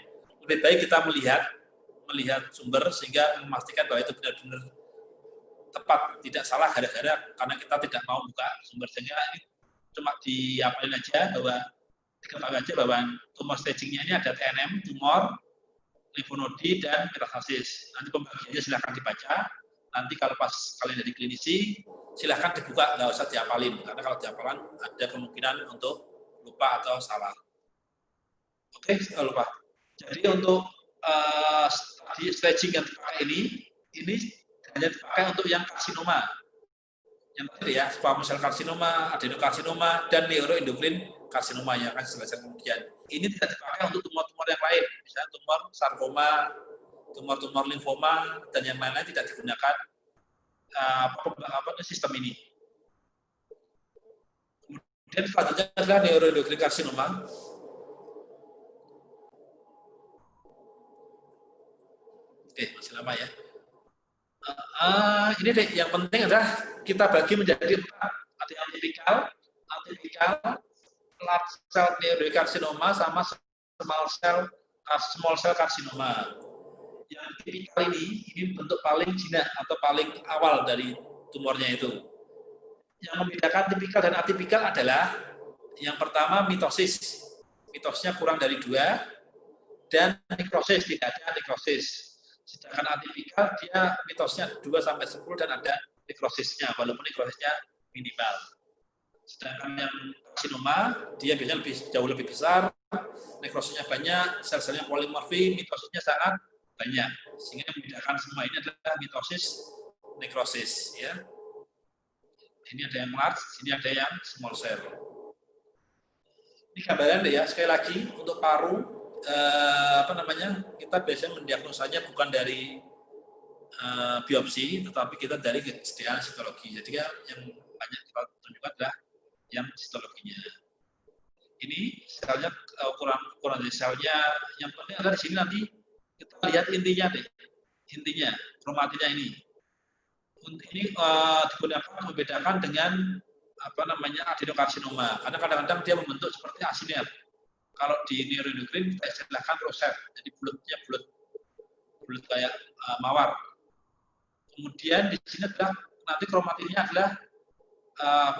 Lebih baik kita melihat sumber sehingga memastikan bahwa itu benar-benar tepat, tidak salah gara-gara karena kita tidak mau buka sumber, sehingga ini cuma diapalin aja bahwa diketahui aja bahwa tumor stagingnya ini ada TNM, tumor, limfonodi, dan metastasis. Nanti pembagiannya silahkan dibaca. Nanti kalau pas kalian jadi klinisi, silahkan dibuka, nggak usah diapalin. Karena kalau diapalin ada kemungkinan untuk lupa atau salah. Oke, lupa. Jadi untuk staging yang dipakai ini hanya dipakai untuk yang karsinoma. Yang tadi ya, squamous cell karsinoma, adenokarsinoma, dan neuroendokrin karsinoma yang akan dijelaskan kemudian. Ini tidak dipakai untuk tumor-tumor yang lain, misalnya tumor sarkoma, tumor-tumor limfoma, dan yang lain-lain tidak digunakan sistem ini. Kemudian selanjutnya adalah neuroendokrin karsinoma. Oke, masih lama ya. Ini deh, yang penting adalah kita bagi menjadi 4. Ada yang atipikal, large cell neurokarsinoma, sama small cell karsinoma. Yang tipikal ini bentuk paling jinak atau paling awal dari tumornya itu. Yang membedakan tipikal dan atipikal adalah yang pertama mitosis. Mitosnya kurang dari 2, dan nekrosis, tidak ada nekrosis. Sedangkan atipikal dia mitosnya 2-10 dan ada nekrosisnya, walaupun nekrosisnya minimal. Sedangkan yang karsinoma dia biasanya jauh lebih besar, nekrosisnya banyak, sel-selnya polimorfi, mitosisnya sangat banyak. Sehingga yang membedakan semua ini adalah mitosis, nekrosis. Ya. Ini ada yang large, ini ada yang small cell. Ini gambaran deh ya, sekali lagi untuk paru. Kita biasanya mendiagnosanya bukan dari biopsi, tetapi kita dari kesediaan histologi. Jadi ya, yang banyak kita tunjukkan adalah yang histologinya. Ini selnya, ukuran dari selnya. Yang penting adalah di sini nanti kita lihat intinya deh, intinya kromatinnya ini. ini digunakan membedakan dengan apa namanya adenokarsinoma, karena kadang-kadang dia membentuk seperti asinet. Kalau di neuroendokrin kita istilahkan roset, jadi bulatnya bulat kayak mawar. Kemudian di sini adalah nanti kromatinnya adalah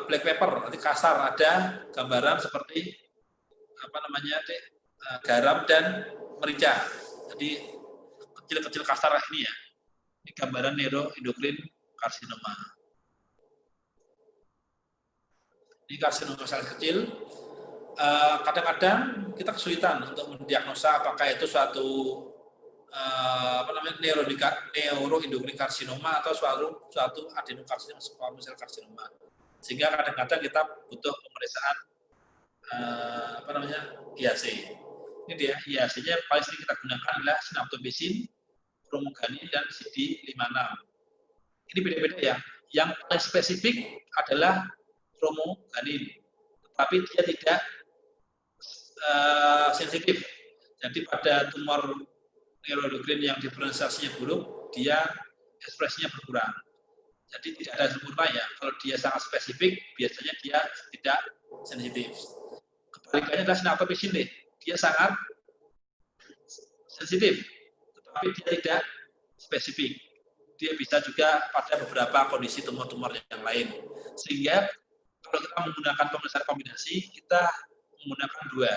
black pepper, nanti kasar, ada gambaran seperti apa namanya garam dan merica. Jadi kecil-kecil kasar ini ya. Ini gambaran neuroendokrin karsinoma. Ini karsinoma sel kecil. Kadang-kadang kita kesulitan untuk mendiagnosa apakah itu suatu apa namanya neuroendokrin karsinoma atau suatu adenokarsinoma squamous cell karsinoma. Sehingga kadang-kadang kita butuh pemeriksaan apa namanya IAC. Ini dia IAC-nya paling sering kita gunakan adalah sinaptobesin, kromoganin dan CD56. Ini beda-beda ya. Yang paling spesifik adalah kromoganin, tetapi dia tidak sensitif. Jadi pada tumor neuroendokrin yang diferensiasinya buruk, dia ekspresinya berkurang. Jadi tidak ada sempurna ya. Kalau dia sangat spesifik, biasanya dia tidak sensitif. Kebalikannya adalah sinaptobesin deh. Dia sangat sensitif, tetapi dia tidak spesifik. Dia bisa juga pada beberapa kondisi tumor-tumor yang lain. Sehingga kalau kita menggunakan pemeriksaan kombinasi, kita menggunakan 2.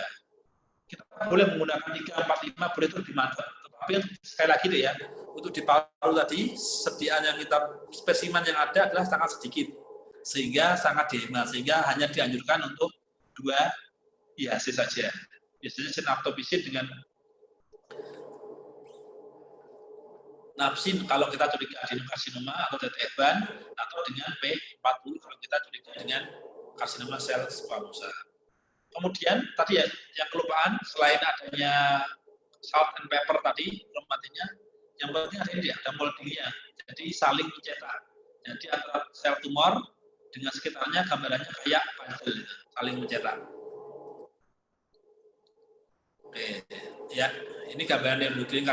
Kita boleh menggunakan 3, 4, 5, boleh itu lebih mantap. Tetapi sekali lagi deh ya, untuk di paru tadi, sediaan yang kita, spesimen yang ada adalah sangat sedikit. Sehingga sangat dihemat, sehingga hanya dianjurkan untuk 2 IHC saja. Biasanya sinaptobesin dengan napsin kalau kita curiga adenokarsinoma atau TTFban, atau dengan P40 kalau kita curiga dengan karsinoma sel squamosa. Kemudian tadi ya yang kelupaan, selain adanya salt and pepper tadi kromatinnya, yang penting ada ini ada moldingnya, jadi saling mencetak. Jadi antara sel tumor dengan sekitarnya gambarannya kayak puzzle, saling mencetak. Oke, ya ini gambaran neuroendokrin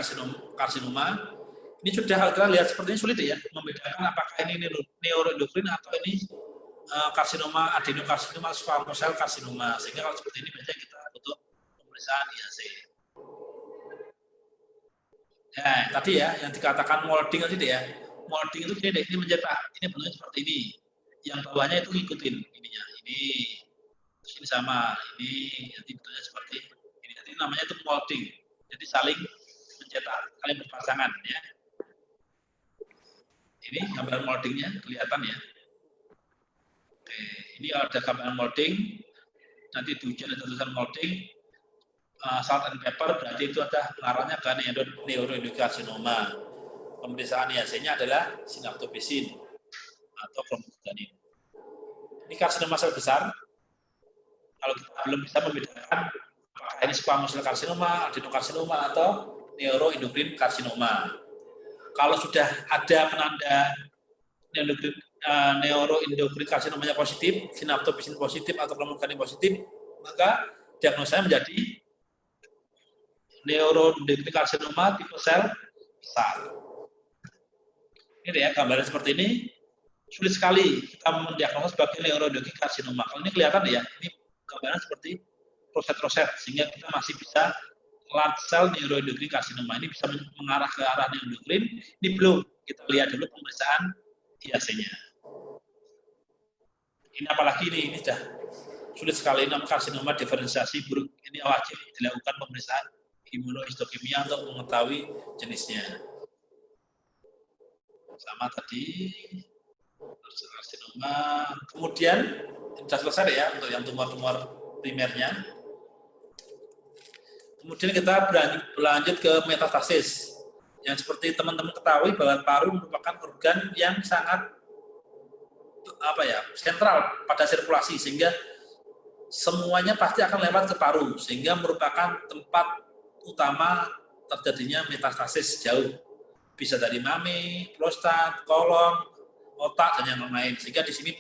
karsinoma. Ini sudah kita lihat sepertinya sulit ya membedakan apakah ini neuroendokrin atau ini karsinoma adenokarsinoma squamous cell karsinoma. Sehingga kalau seperti ini biasanya kita butuh pemeriksaan IHC. Nah, tadi ya yang dikatakan molding tadi ya. Molding itu ini mencetak. Ini bentuknya seperti ini. Yang bawahnya itu ngikutin ininya. Ini sama. Ini nanti bentuknya seperti ini. Jadi namanya itu molding. Jadi saling mencetak, saling berpasangan ya. Ini gambar moldingnya kelihatan ya. Oke, ini ada gambar molding. Nanti diuji ada tulisan molding. Salt and pepper berarti itu ada pengarahnya ke neuroendokrin karsinoma. Pemeriksaan IHC-nya adalah sinaptobesin atau kromoganin. Ini karsinoma sel besar. Kalau kita belum bisa membedakan apakah ini squamous cell karsinoma, adenokarsinoma atau neuroendokrin karsinoma. Kalau sudah ada penanda neuroendokrin karsinomanya positif, sinaptobesin positif atau kromoganin positif, maka diagnosanya menjadi neuroendokrin karsinoma tipe sel besar. Ini ya gambaran seperti ini. Sulit sekali kita mendiagnosa sebagai neuroendokrin karsinoma. Kalau ini kelihatan ya, ini gambaran seperti roset-roset, sehingga kita masih bisa large cell neuroendokrin karsinoma. Ini bisa mengarah ke arah neuroendokrin. Ini belum. Kita lihat dulu pemeriksaan IHC-nya. Ini apalagi ini sudah sulit sekali karsinoma diferensiasi buruk. Ini wajib dilakukan pemeriksaan imunohistokimia untuk mengetahui jenisnya. Sama tadi karsinoma. Kemudian sudah selesai ya untuk yang tumor-tumor primernya. Kemudian kita berlanjut ke metastasis. Yang seperti teman-teman ketahui bahwa paru merupakan organ yang sangat sentral pada sirkulasi, sehingga semuanya pasti akan lewat ke paru, sehingga merupakan tempat utama terjadinya metastasis jauh. Bisa dari mami, prostat, kolon, otak, dan yang lain. Sehingga di sini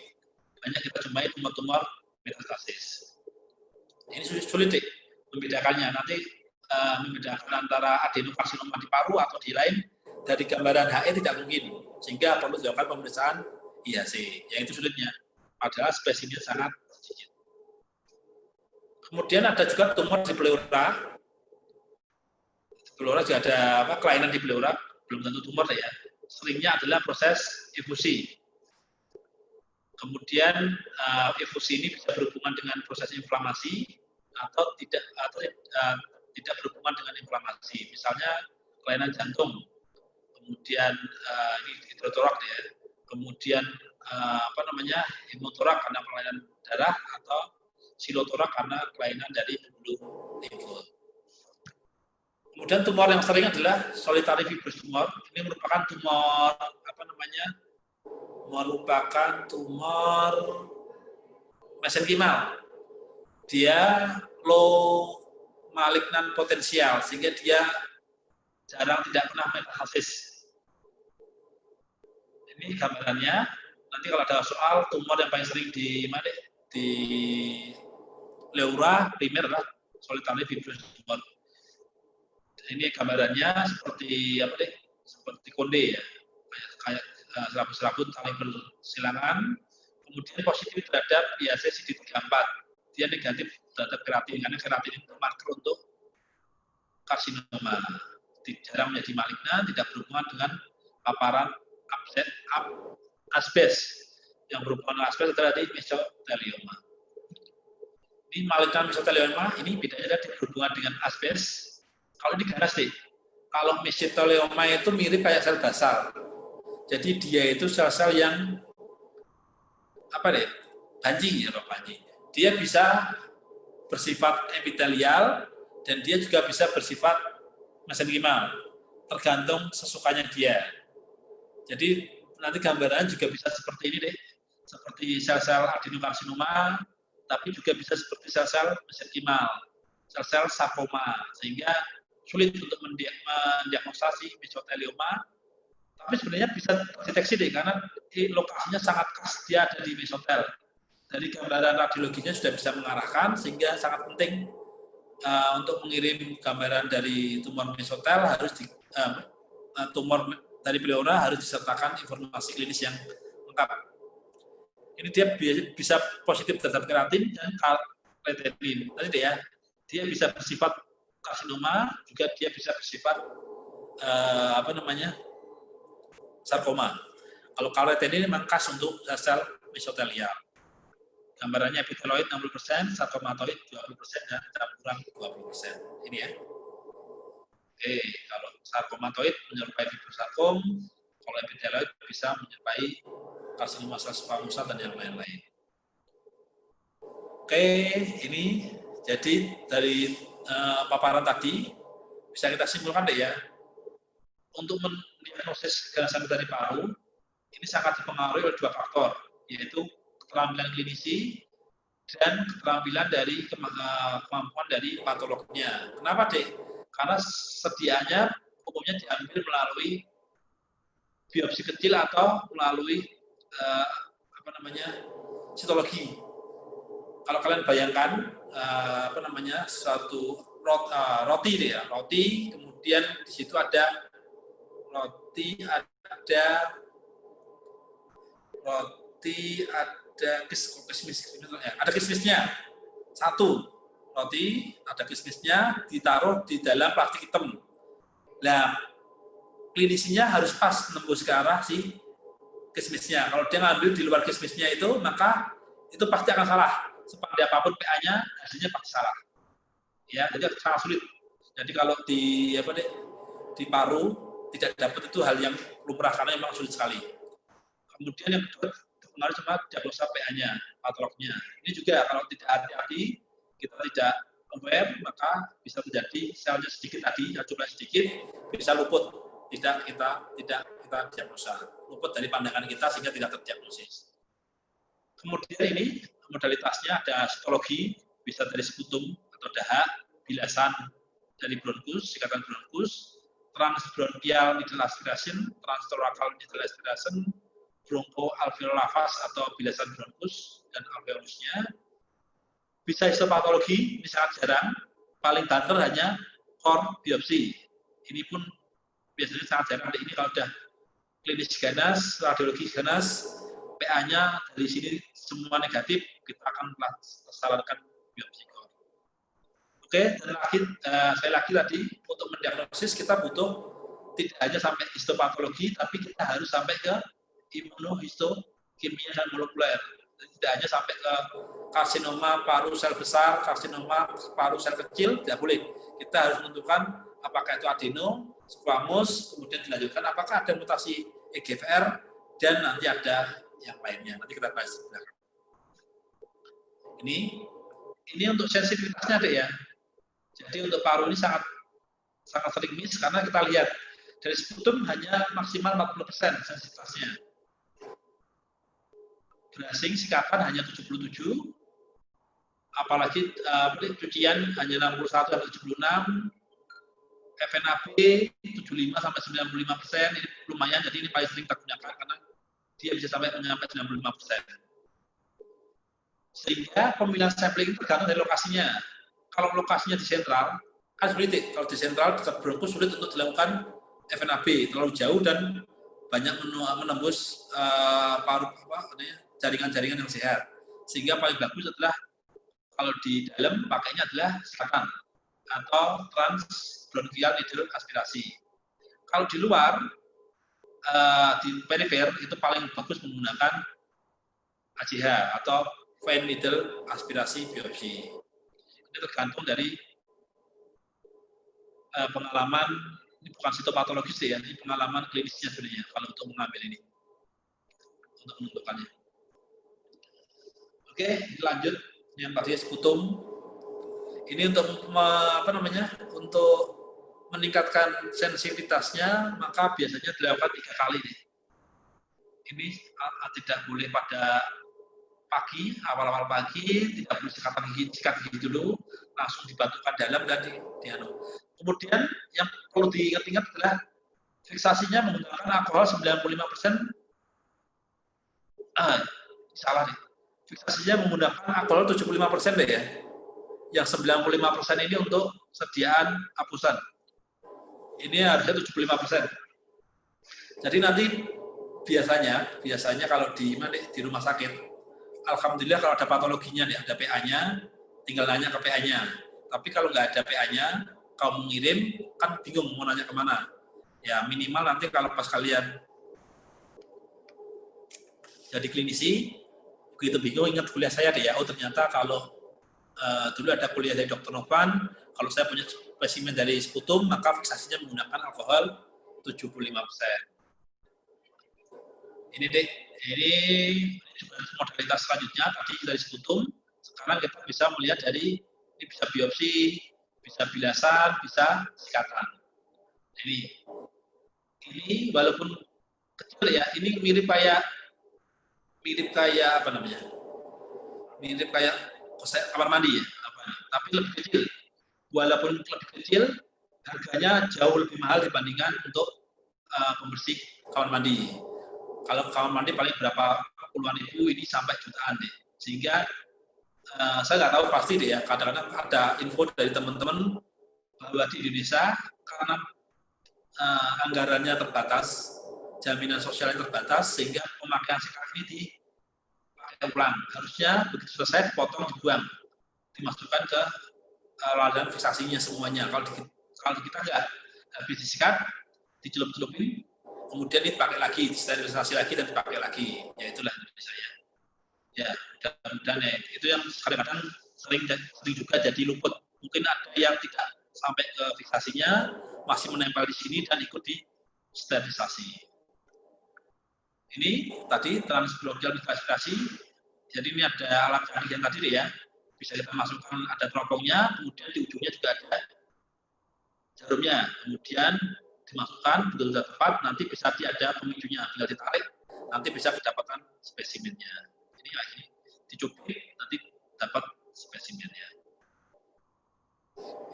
banyak kita jumpai tumor-tumor metastasis. Ini sulit membedakannya. Nanti membedakan antara adenokarsinoma di paru atau di lain, dari gambaran HE tidak mungkin, sehingga perlu dilakukan pemeriksaan IHC, yang itu sulitnya. Padahal spesimennya sangat sedikit. Kemudian ada juga tumor di pleura. Di pleura juga ada kelainan di pleura, belum tentu tumor ya. Seringnya adalah proses efusi. Kemudian efusi ini bisa berhubungan dengan proses inflamasi atau tidak berhubungan dengan inflamasi. Misalnya kelainan jantung, kemudian ini hidrotorak ya, kemudian hemotorak karena kelainan darah atau silotorak karena kelainan dari pembuluh limfo. Kemudian tumor yang sering adalah solitary fibrous tumor. Ini merupakan tumor merupakan tumor mesenkimal. Dia low malignan potensial, sehingga dia jarang tidak pernah metastasis. Ini gambarannya. Nanti kalau ada soal tumor yang paling sering di pleura primer adalah solitary fibrous tumor. Ini gambarannya seperti konde ya, kayak serabut-serabut saling bersilangan. Kemudian positif terhadap IHC CD34, dia negatif terhadap keratin, karena keratin itu marker untuk karsinoma. Jarang menjadi malignan, tidak berhubungan dengan paparan asbes. Yang berhubungan dengan asbes adalah di mesotelioma. Ini malignan mesotelioma, ini bedanya adalah berhubungan dengan asbes. Kalau ini ganas deh, kalau mesotelioma itu mirip kayak sel basal. Jadi dia itu sel-sel yang banjing. Dia bisa bersifat epitelial dan dia juga bisa bersifat mesenkimal, tergantung sesukanya dia. Jadi nanti gambaran juga bisa seperti ini deh, seperti sel-sel adenokarsinoma, tapi juga bisa seperti sel-sel mesenkimal, sel-sel sarkoma, sehingga sulit untuk mendiagnosasi mesotelioma, tapi sebenarnya bisa terdeteksi deh, karena lokasinya sangat khas, dia ada di mesotel. Dari gambaran radiologinya sudah bisa mengarahkan, sehingga sangat penting untuk mengirim gambaran dari tumor mesotel tumor dari pleura harus disertakan informasi klinis yang lengkap. Ini dia bisa positif terhadap keratin dan kalretenin. Tadi deh ya, dia bisa bersifat karsinoma, juga dia bisa bersifat sarkoma. Kalau kalretenin memang khas untuk sel mesotelial. Gambarannya epiteloid 60%, sarkomatoid 20%, dan campuran 20%. Ini ya. Oke, kalau sarkomatoid menyerupai fibrosarkom, kalau epiteloid bisa menyerupai karsinoma sel squamosa dan yang lain-lain. Oke, ini jadi dari paparan tadi bisa kita simpulkan deh ya. Untuk mendiagnosis gangguan dari paru, ini sangat dipengaruhi oleh dua faktor, yaitu keterampilan klinisi dan keterampilan dari kemampuan dari patolognya. Kenapa, Dek? Karena sedianya umumnya diambil melalui biopsi kecil atau melalui sitologi. Kalau kalian bayangkan suatu roti deh ya, roti, kemudian di situ ada ada kismisnya. Satu roti, ada kismisnya, ditaruh di dalam plastik hitam. Nah, klinisinya harus pas nembus ke arah si kismisnya. Kalau dia ngambil di luar kismisnya itu, maka itu pasti akan salah. Sepandai apapun PA-nya, hasilnya pasti salah. Ya, jadi sangat sulit. Jadi kalau di paru tidak dapat itu hal yang lumrah karena memang sulit sekali. Kemudian yang kedua terpengaruh sama diagnosa PA-nya, patolognya. Ini juga kalau tidak hati-hati, kita tidak aware, maka bisa terjadi selnya sedikit tadi, jumlah sedikit, bisa luput, tidak kita diagnosa, luput dari pandangan kita sehingga tidak terdiagnosis. Kemudian ini modalitasnya ada sitologi, bisa dari sputum atau dahak, bilasan dari bronkus, sikatan bronkus, transbronchial needle aspiration, transtoracal needle aspiration, bronchoalveolar atau bilasan bronkus dan alveolusnya. Bisa histopatologi, ini sangat jarang, paling banter hanya core biopsi. Ini pun biasanya sangat jarang ini kalau udah klinis ganas, radiologi ganas, PA-nya dari sini semua negatif, kita akan sarankan biopsi core. Oke, dan lagi, saya lagi tadi untuk mendiagnosis kita butuh tidak hanya sampai histopatologi, tapi kita harus sampai ke imunohistokimia dan molekuler. Tidak hanya sampai ke karsinoma paru sel besar, karsinoma paru sel kecil, tidak boleh. Kita harus menentukan apakah itu adeno, squamous, kemudian dilanjutkan apakah ada mutasi EGFR, dan nanti ada yang lainnya. Nanti kita bahas di belakang. Ini untuk sensitivitasnya deh ya. Jadi untuk paru ini sangat sering miss karena kita lihat dari sputum hanya maksimal 40% sensitivitasnya. Brushing sikatan hanya 77, apalagi cucian hanya 61 sampai 76, FNAB 75 sampai 95%, ini lumayan, jadi ini paling sering kita gunakan karena dia bisa sampai 95%. Sehingga pemilihan sampling itu tergantung dari lokasinya. Kalau lokasinya di sentral, kan sulit. Kalau di sentral, dekat bronkus sulit untuk dilakukan FNAB, terlalu jauh dan banyak menembus jaringan-jaringan yang sehat. Sehingga paling bagus adalah kalau di dalam pakainya adalah sikatan atau transbronchial needle aspirasi. Kalau di luar, di perifer itu paling bagus menggunakan ACH atau vein needle aspirasi biopsi. Ini tergantung dari pengalaman, ini bukan sitopatologis ya, ini pengalaman klinisnya sebenarnya kalau untuk mengambil ini, untuk menentukannya. Oke, lanjut yang tadi sputum. Ini untuk untuk meningkatkan sensitivitasnya, maka biasanya dilakukan 3 kali nih. Ini tidak boleh pada pagi, awal-awal pagi, tidak boleh sikat gigi dulu, langsung dibatukan dalam dan kemudian yang perlu diingat-ingat adalah fiksasinya menggunakan alkohol 95%. Salah nih. Fiksasinya menggunakan alkohol 75% deh ya. Yang 95% ini untuk sediaan hapusan. Ini harusnya 75%. Jadi nanti biasanya kalau di rumah sakit, alhamdulillah kalau ada patologinya nih, ada PA-nya, tinggal nanya ke PA-nya. Tapi kalau nggak ada PA-nya, kalau mengirim kan bingung mau nanya kemana. Ya minimal nanti kalau pas kalian jadi klinisi, begitu bingung ingat kuliah saya deh ya. Oh ternyata kalau dulu ada kuliah dari Dr. Novan, kalau saya punya spesimen dari sputum, maka fiksasinya menggunakan alkohol 75%. Ini deh, ini juga modalitas selanjutnya tadi dari sputum. Sekarang kita bisa melihat dari ini bisa biopsi, bisa bilasan, bisa sikatan. Ini walaupun kecil ya, ini mirip kayak apa namanya? Mirip kayak kamar mandi ya, tapi lebih kecil. Walaupun lebih kecil, harganya jauh lebih mahal dibandingkan untuk pembersih kamar mandi. Kalau kamar mandi paling berapa puluhan ribu, ini sampai jutaan deh. Sehingga saya nggak tahu pasti deh ya, kadang-kadang ada info dari teman-teman bahwa di Indonesia karena anggarannya terbatas, jaminan sosialnya terbatas, sehingga pemakaian sikat ini dipakai ulang. Harusnya begitu selesai dipotong, dibuang, dimasukkan ke layanan fiksasinya semuanya. Kalau kita nggak habis disikat, dicelup-celupin, kemudian dipakai lagi, disterilisasi lagi dan dipakai lagi. Ya itulah Indonesia ya. Ya, dan itu yang kadang-kadang sering juga jadi luput. Mungkin ada yang tidak sampai ke fiksasinya, masih menempel di sini dan ikut di sterilisasi. Ini tadi transbronchial aspirasi. Jadi ini ada alat canggih yang tadi ya. Bisa kita masukkan, ada teropongnya, kemudian di ujungnya juga ada jarumnya. Kemudian dimasukkan betul-betul tepat, nanti bisa ada pemicunya, tinggal ditarik, nanti bisa didapatkan spesimennya. Ini dicubit, nanti dapat spesimennya.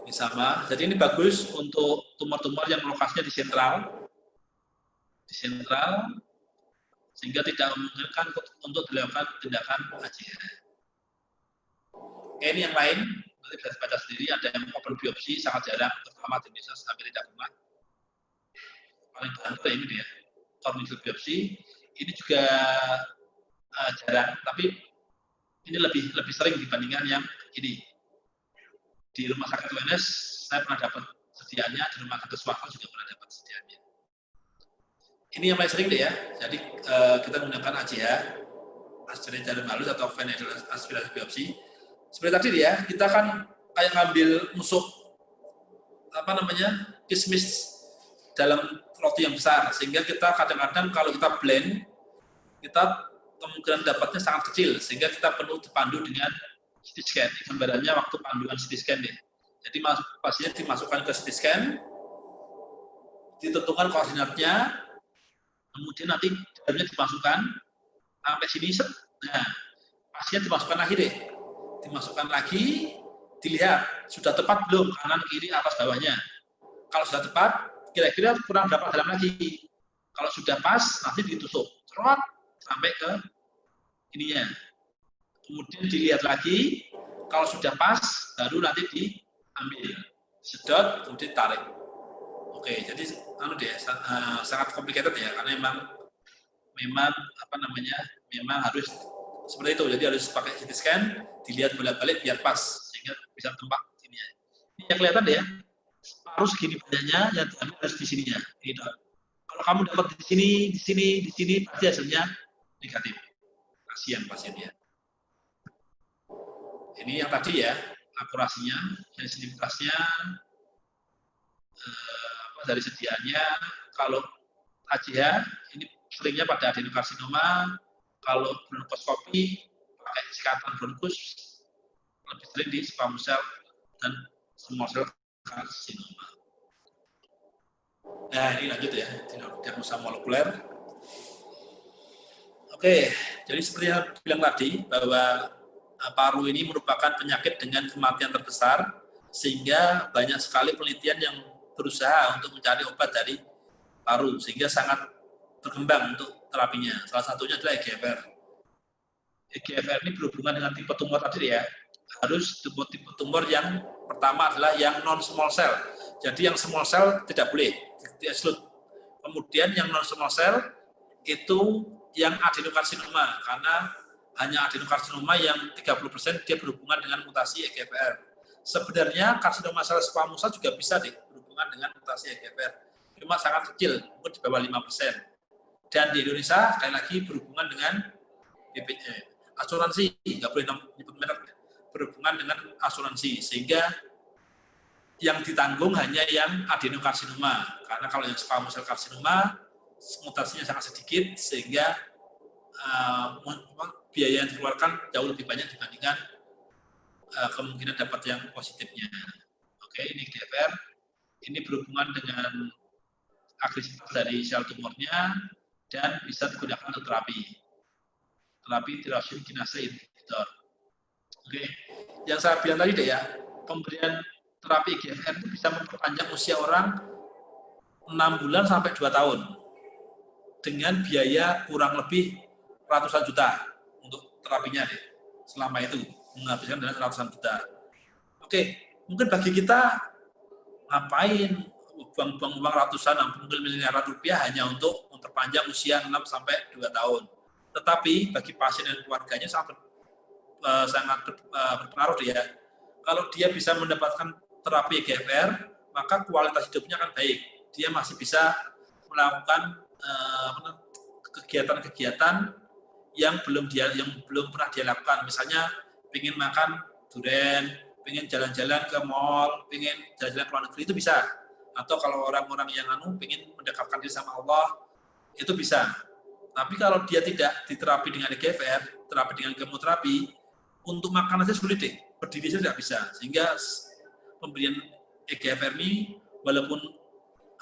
Ini sama, jadi ini bagus untuk tumor-tumor yang lokasinya di sentral, sehingga tidak memungkinkan untuk dilakukan tindakan ACH. Ini yang lain, nanti bisa dibaca sendiri, ada yang open biopsi, sangat jarang, terutama di Indonesia hampir tidak pernah. paling banter ini dia, core needle biopsi. Ini juga jarang, tapi ini lebih sering dibandingkan yang ini. Di rumah sakit UNS saya pernah dapat sediaannya, di rumah sakit swasta juga pernah dapat sediaannya. Ini yang paling sering deh ya. Jadi kita menggunakan AJH, aspirasi jarum halus atau venedal aspirasi biopsi. Seperti tadi ya, kita kan kayak ngambil nusuk kismis dalam roti yang besar, sehingga kita kadang-kadang kalau kita blend, kita kemungkinan dapatnya sangat kecil, sehingga kita perlu dipandu dengan CT scan. Gambarannya waktu panduan CT scan deh. Jadi pasien dimasukkan ke CT scan, ditentukan koordinatnya, kemudian nanti dalamnya dimasukkan sampai sini. Nah, pasien dimasukkan lagi deh, dimasukkan lagi, dilihat sudah tepat belum kanan kiri atas bawahnya. Kalau sudah tepat, kira-kira kurang berapa dalam lagi. Kalau sudah pas, nanti ditusuk cerot sampai ke ininya. Kemudian dilihat lagi, kalau sudah pas, baru nanti diambil, sedot, kemudian tarik. Oke, jadi sangat complicated ya, karena memang harus seperti itu. Jadi harus pakai CT scan, dilihat bolak-balik biar pas, sehingga bisa tempat ini. Ini yang kelihatan ya, harus segini banyaknya, yang diambil harus di sininya. Kalau kamu dapat di sini, pasti hasilnya negatif. Kasihan pasiennya. Ini yang tadi ya, akurasinya, sensitivitasnya, dari sediaannya. Kalau AJH ini seringnya pada adenokarsinoma, kalau bronkoskopi pakai sikatan bronkus, lebih sering di squamous cell dan small cell karsinoma. Nah, ini lanjut ya, diagnosa molekuler. Oke, jadi seperti yang bilang tadi, bahwa paru ini merupakan penyakit dengan kematian terbesar, sehingga banyak sekali penelitian yang berusaha untuk mencari obat dari paru, sehingga sangat berkembang untuk terapinya. Salah satunya adalah EGFR. EGFR ini berhubungan dengan tipe tumor tadi ya. Harus tipe tumor yang pertama adalah yang non small cell. Jadi yang small cell tidak boleh di-exclude. Kemudian yang non small cell itu yang adenokarsinoma, karena hanya adenokarsinoma yang 30% dia berhubungan dengan mutasi EGFR. Sebenarnya karsinoma sel squamosa juga bisa berhubungan dengan mutasi EGFR. Cuma sangat kecil, mungkin di bawah 5%. Dan di Indonesia, sekali lagi berhubungan dengan asuransi, nggak boleh nyebut merek, berhubungan dengan asuransi, sehingga yang ditanggung hanya yang adenokarsinoma. Karena kalau yang squamous cell karsinoma, mutasinya sangat sedikit, sehingga biaya yang dikeluarkan jauh lebih banyak dibandingkan kemungkinan dapat yang positifnya. Oke, ini EGFR. Ini berhubungan dengan agresivitas dari sel tumornya dan bisa digunakan untuk terapi tyrosine kinase inhibitor. Oke, yang saya bilang tadi deh ya, pemberian terapi EGFR itu bisa memperpanjang usia orang 6 bulan sampai 2 tahun dengan biaya kurang lebih ratusan juta untuk terapinya deh. Selama itu menghabiskan dana ratusan juta. Oke, mungkin bagi kita ngapain buang-buang uang ratusan, mungkin miliaran rupiah hanya untuk memperpanjang usia 6 sampai 2 tahun. Tetapi bagi pasien dan keluarganya sangat berpengaruh dia. Kalau dia bisa mendapatkan terapi EGFR, maka kualitas hidupnya akan baik. Dia masih bisa melakukan kegiatan-kegiatan yang belum pernah dia lakukan. Misalnya pengen makan durian, pengen jalan-jalan ke mall, pengen jalan-jalan ke luar negeri, itu bisa. Atau kalau orang-orang yang pengen mendekatkan diri sama Allah, itu bisa. Tapi kalau dia tidak diterapi dengan EGFR, terapi dengan kemoterapi, untuk makan aja sulit deh, berdiri saja tidak bisa. Sehingga pemberian EGFR ini walaupun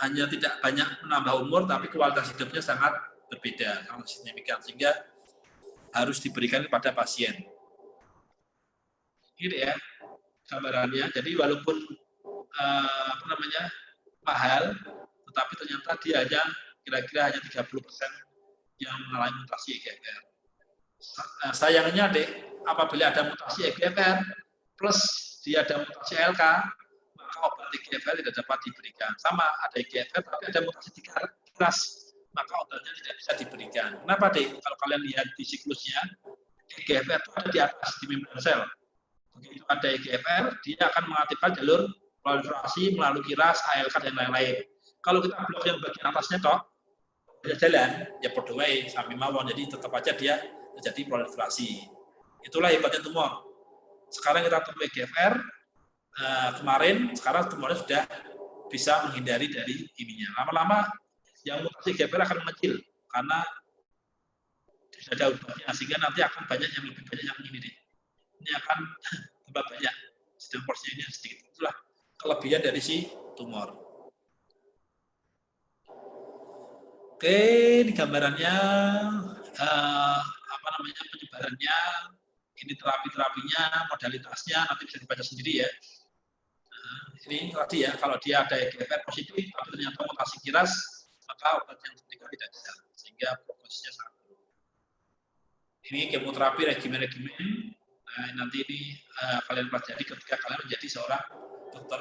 hanya tidak banyak menambah umur, tapi kualitas hidupnya sangat berbeda, sangat signifikan, sehingga harus diberikan kepada pasien. Gitu ya gambarannya. Jadi walaupun mahal, tetapi ternyata dia kira-kira hanya 30% yang mengalami mutasi EGFR. Sayangnya apabila ada mutasi EGFR plus dia ada mutasi LK, maka obat EGFR tidak dapat diberikan. Sama, ada EGFR tapi ada mutasi keras, maka obatnya tidak bisa diberikan. Kenapa, Dek? Kalau kalian lihat di siklusnya, EGFR itu ada di atas, di membran sel. Begitu ada EGFR, dia akan mengaktifkan jalur proliferasi melalui kiras, ALK, dan lain-lain. Kalau kita blok yang bagian atasnya, Dok, bisa jalan, ya berdua sampai mawon, jadi tetap aja dia terjadi proliferasi. Itulah hebatnya tumor. Sekarang kita temu EGFR, kemarin, sekarang tumornya sudah bisa menghindari dari ininya. Lama-lama yang mutasi EGFR akan mengecil, karena sudah ada obatnya, sehingga nanti akan banyak yang lebih banyak yang ini deh. Ini akan tambah banyak, sedang porsinya ini sedikit. Itulah kelebihan dari si tumor. Oke, ini gambarannya, penyebarannya, ini terapinya, modalitasnya, nanti bisa dibaca sendiri ya. Ini tadi ya, kalau dia ada EGFR positif, tapi ternyata mutasi kiras, maka obat yang diberikan tidak bisa, sehingga prognosisnya sangat buruk. Ini kemoterapi regimen-regimen. Nah, nanti ini kalian pelajari ketika kalian menjadi seorang dokter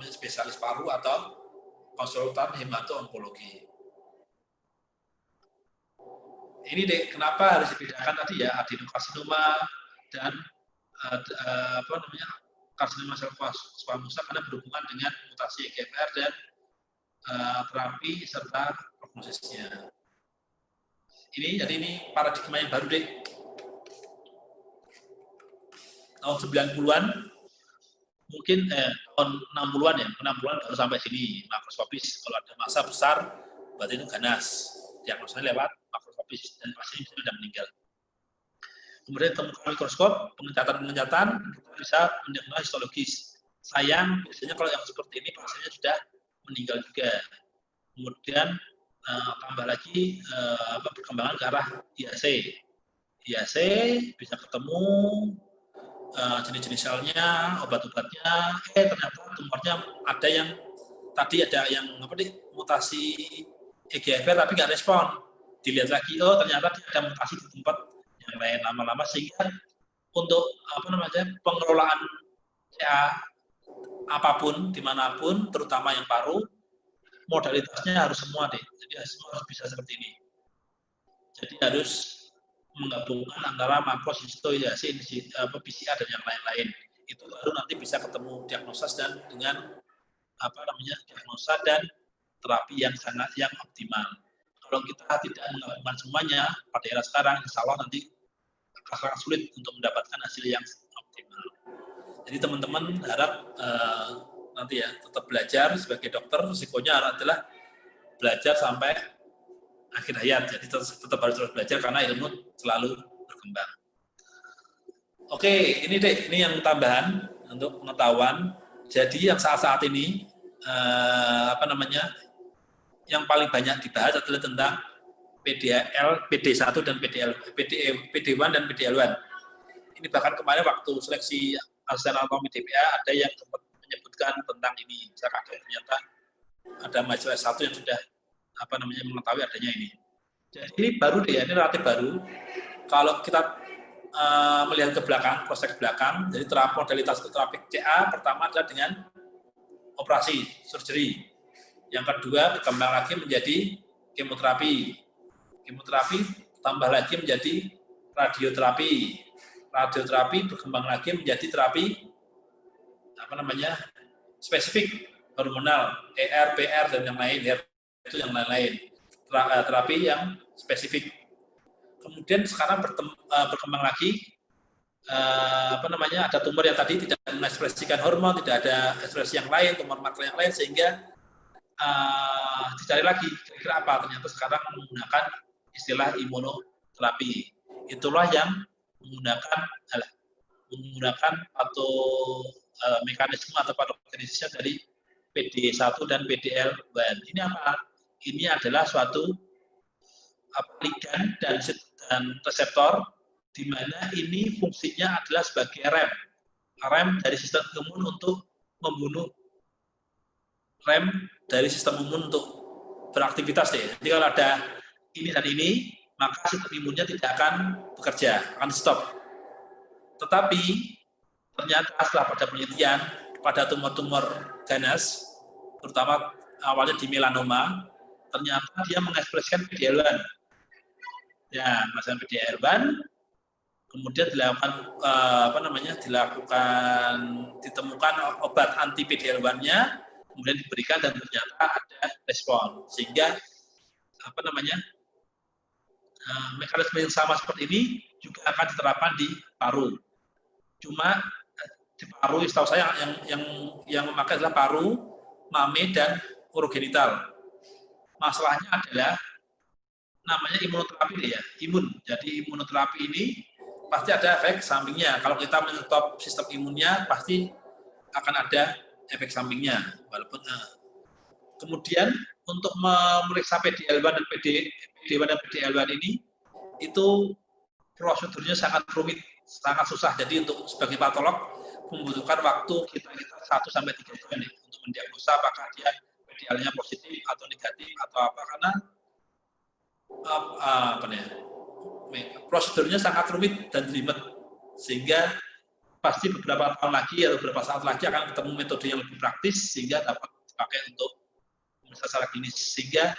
spesialis paru atau konsultan hemato-onkologi. Ini deh, kenapa harus dibedakan tadi ya, adenokarsinoma dan karsinoma sel squamosa, karena berhubungan dengan mutasi EGFR dan terapi serta prognosisnya. Jadi ini paradigma yang baru deh. Tahun 90-an, mungkin tahun 60-an ya, 60-an baru sampai sini, makroskopis. Kalau ada massa besar, berarti itu ganas. Diagnosanya lewat makroskopis, dan pasien sudah meninggal. Kemudian temukan mikroskop, pengecatan, kita bisa mendiagnosis histologis. Sayang, biasanya kalau yang seperti ini, pasiennya sudah meninggal juga. Kemudian tambah lagi perkembangan ke arah IAC. IAC bisa ketemu jenis-jenis selnya, obat-obatnya, ternyata tumornya ada yang tadi ada yang mutasi EGFR tapi nggak respon. Dilihat lagi, ternyata dia ada mutasi di tempat yang lain, lama-lama sehingga untuk pengelolaan CA apapun dimanapun, terutama yang paru, modalitasnya harus semua deh. Jadi semua harus bisa seperti ini. Jadi harus menggabungkan antara makro, histo, IAC, PCR dan yang lain-lain. Itu baru nanti bisa ketemu diagnosa dan dengan diagnosa dan terapi yang optimal. Kalau kita tidak menggabungkan semuanya pada era sekarang, insya Allah nanti akan sulit untuk mendapatkan hasil yang optimal. Jadi teman-teman harap nanti ya tetap belajar sebagai dokter, risikonya adalah belajar sampai akhir hayat. Jadi tetap harus terus belajar karena ilmu selalu berkembang. Oke, ini yang tambahan untuk pengetahuan. Jadi yang saat-saat ini yang paling banyak dibahas adalah tentang PD1 dan PD1 dan PDL1. Ini bahkan kemarin waktu seleksi asisten anatomi DPA ada yang sempat menyebutkan tentang ini. Misalkan ternyata ada mahasiswa S1 yang sudah mengetahui adanya ini. Jadi ini baru deh ya, ini relatif baru. Kalau kita melihat ke belakang, proses belakang, jadi modalitas terapi CA pertama adalah dengan operasi, surgery. Yang kedua berkembang lagi menjadi kemoterapi. Kemoterapi tambah lagi menjadi radioterapi. Radioterapi berkembang lagi menjadi terapi spesifik hormonal, ER, PR dan yang lain, itu yang lain-lain. Terapi yang spesifik. Kemudian sekarang berkembang lagi ada tumor yang tadi tidak mengekspresikan hormon, tidak ada ekspresi yang lain, tumor makro yang lain, sehingga dicari lagi kira-kira apa, ternyata sekarang menggunakan istilah imunoterapi. Itulah yang menggunakan atau mekanisme atau patogenesisnya dari PD1 dan PDL1. Ini apa? Ini adalah suatu ligand dan reseptor di mana ini fungsinya adalah sebagai rem dari sistem imun untuk membunuh, rem dari sistem imun untuk beraktivitas deh. Jadi kalau ada ini dan ini, maka sistem imunnya tidak akan bekerja, akan stop. Tetapi ternyata setelah pada penelitian pada tumor-tumor ganas, terutama awalnya di melanoma, ternyata dia mengekspresikan PD-L1. Ya, masalah PD-L1, kemudian ditemukan obat anti PD-L1-nya, kemudian diberikan dan ternyata ada respon, sehingga mekanisme yang sama seperti ini juga akan diterapkan di paru. Cuma di paru, setahu saya yang memakai adalah paru, mame, dan urogenital. Masalahnya adalah namanya imunoterapi ya, imun. Jadi imunoterapi ini pasti ada efek sampingnya. Kalau kita menyetop sistem imunnya, pasti akan ada efek sampingnya. Walaupun kemudian untuk memeriksa PD-L1 dan PD-L1 ini itu prosedurnya sangat rumit, sangat susah. Jadi untuk sebagai patolog membutuhkan waktu kita 1 sampai 3 jam untuk mendiagnosa apakah dia PD-L-nya positif atau negatif atau apa, karena prosedurnya sangat rumit dan ribet, sehingga pasti beberapa tahun lagi atau beberapa saat lagi akan ketemu metode yang lebih praktis sehingga dapat dipakai untuk pemeriksaan secara klinis, sehingga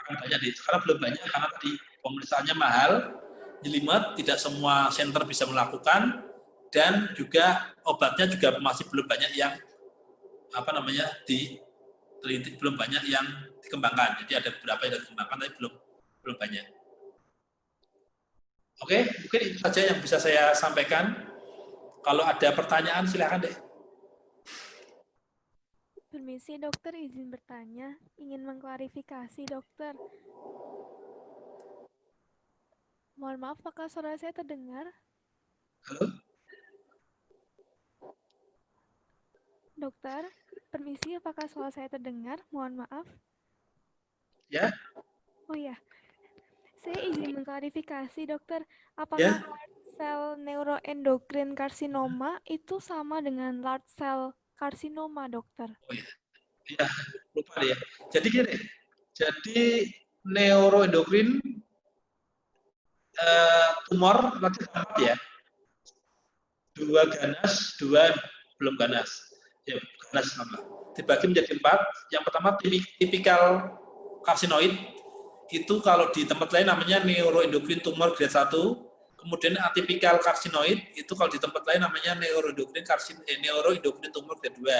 akan banyak sekarang belum banyak karena tadi pemeriksaannya mahal, jelimet, tidak semua center bisa melakukan, dan juga obatnya juga masih belum banyak yang belum banyak yang dikembangkan. Jadi ada beberapa yang dikembangkan tapi belum banyak. Oke, mungkin itu saja yang bisa saya sampaikan. Kalau ada pertanyaan silakan deh. Permisi dokter, izin bertanya, ingin mengklarifikasi dokter. Mohon maaf, apakah suara saya terdengar? Halo? Dokter, permisi, apakah suara saya terdengar? Mohon maaf. Ya. Oh ya, saya izin mengklarifikasi dokter, Ya. apakah large cell neuroendocrine carcinoma itu sama dengan large cell carcinoma dokter? Oh ya, ya lupa deh ya. Jadi gini, neuroendocrine tumor nanti empat ya, 2 ganas, 2 belum ganas. Ya, ganas sama. Dibagi menjadi 4. Yang pertama tipikal karsinoid, itu kalau di tempat lain namanya neuroendocrine tumor grade 1. Kemudian atipikal karsinoid, itu kalau di tempat lain namanya neuroendocrine tumor grade 2.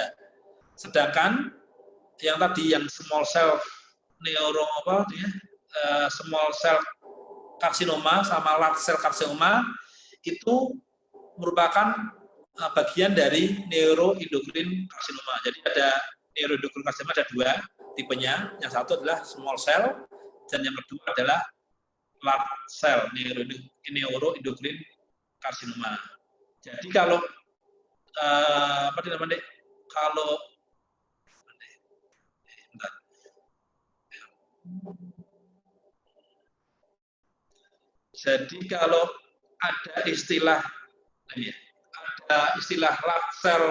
Sedangkan yang tadi yang small cell small cell karsinoma sama large cell karsinoma itu merupakan bagian dari neuroendocrine karsinoma. Jadi ada neuroendocrine karsinoma ada 2 tipenya. Yang satu adalah small cell dan yang kedua adalah large cell neuroendocrine karsinoma. Jadi kalau kalau ada istilah large cell,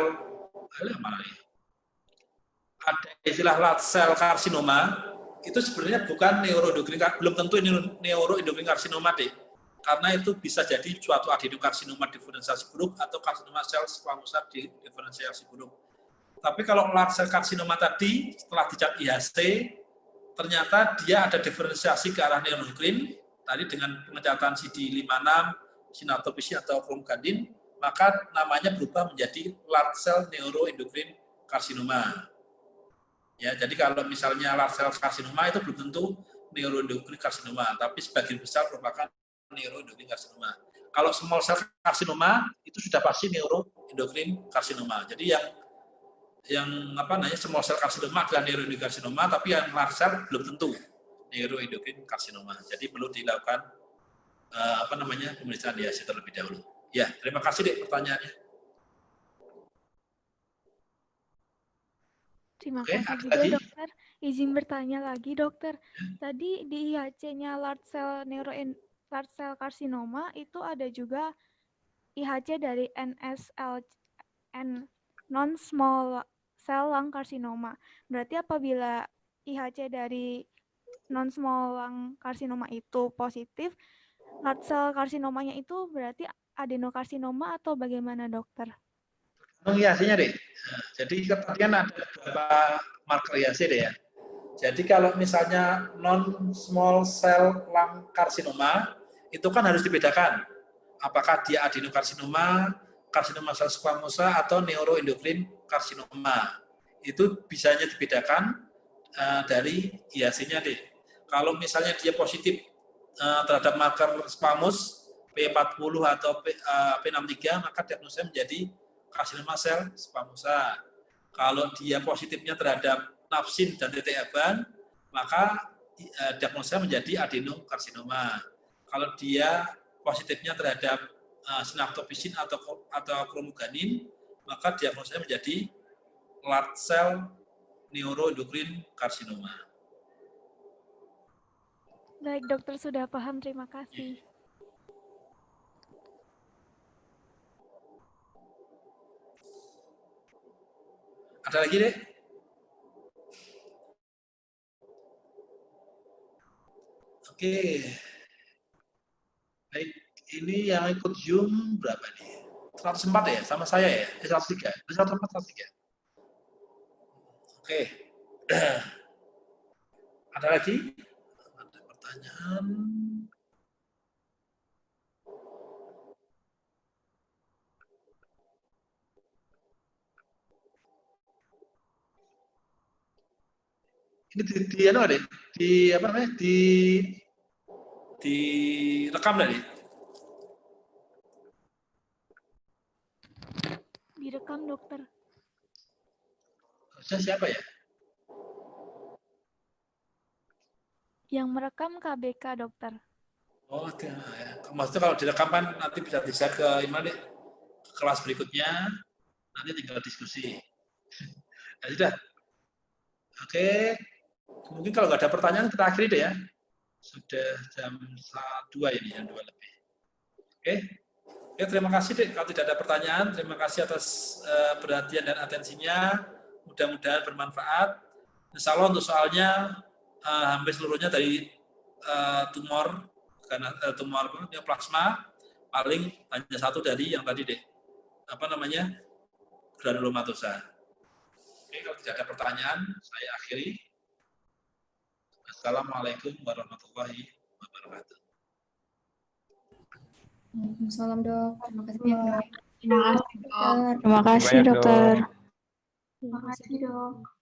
ada istilah large cell karsinoma, itu sebenarnya bukan belum tentu ini neuroendocrine karsinoma deh, karena itu bisa jadi suatu adenokarsinoma diferensiasi buruk atau karsinoma sel squamous diferensiasi buruk. Tapi kalau large cell karsinoma tadi setelah dicap IHC, ternyata dia ada diferensiasi ke arah neuroendocrine tadi dengan pengecatan CD56, sinaptopisi atau chromogandin, maka namanya berubah menjadi large cell neuroendocrine carcinoma. Ya, jadi kalau misalnya large cell carcinoma itu belum tentu neuroendocrine carcinoma, tapi sebagian besar merupakan neuroendocrine carcinoma. Kalau small cell carcinoma itu sudah pasti neuroendocrine carcinoma. Jadi yang small cell carcinoma adalah neuroendocrine carcinoma, tapi yang large cell belum tentu neuroendocrine carcinoma. Jadi perlu dilakukan pemeriksaan IHC terlebih dahulu. Ya, terima kasih deh pertanyaannya. Terima kasih juga dokter. Izin bertanya lagi dokter. Tadi di IHC-nya large cell carcinoma itu ada juga IHC dari non small cell lung carcinoma. Berarti apabila IHC dari non small lung carcinoma itu positif, large cell karsinomanya itu berarti adenokarsinoma atau bagaimana dokter? IHC-nya deh. Jadi tadi kan ada beberapa marker IHC deh ya. Jadi kalau misalnya non-small cell lung carcinoma, itu kan harus dibedakan. Apakah dia adenokarsinoma, karsinoma sel squamosa, atau neuroendocrine karsinoma. Itu bisanya dibedakan dari IHC-nya deh. Kalau misalnya dia positif terhadap marker squamous, P40 atau P63, maka diagnosanya menjadi karsinoma sel squamosa. Kalau dia positifnya terhadap nafsin dan TTF-an, maka diagnosanya menjadi adenokarsinoma. Kalau dia positifnya terhadap synaptophysin atau kromoganin, maka diagnosanya menjadi large cell neuroendocrine karsinoma. Baik, dokter sudah paham. Terima kasih. Ada lagi, Dek? Oke. Baik, ini yang ikut Zoom berapa nih? 104 ya, sama saya ya? 103? 104, 103. Oke. Ada lagi? Ada pertanyaan? Ini direkam tadi? Direkam, dokter. Harusnya siapa ya? Yang merekam KBK, dokter. Oh, ya. Maksudnya kalau direkam kan nanti bisa di-share ke ke kelas berikutnya, nanti tinggal diskusi. Ya sudah. Oke. Mungkin kalau nggak ada pertanyaan, kita akhiri deh ya. Sudah jam 2 ini, jam 2 lebih. Oke. Ya, terima kasih, Dek. Kalau tidak ada pertanyaan, terima kasih atas perhatian dan atensinya. Mudah-mudahan bermanfaat. Insya Allah untuk soalnya hampir seluruhnya dari tumor, karena tumor plasma, paling hanya satu dari yang tadi, Dek. Granulomatosa. Oke, kalau tidak ada pertanyaan, saya akhiri. Assalamualaikum warahmatullahi wabarakatuh. Waalaikumsalam, Dok. Terima kasih banyak, Dok. Terima kasih, dokter. Terima kasih, Dok. Terima kasih, Dok.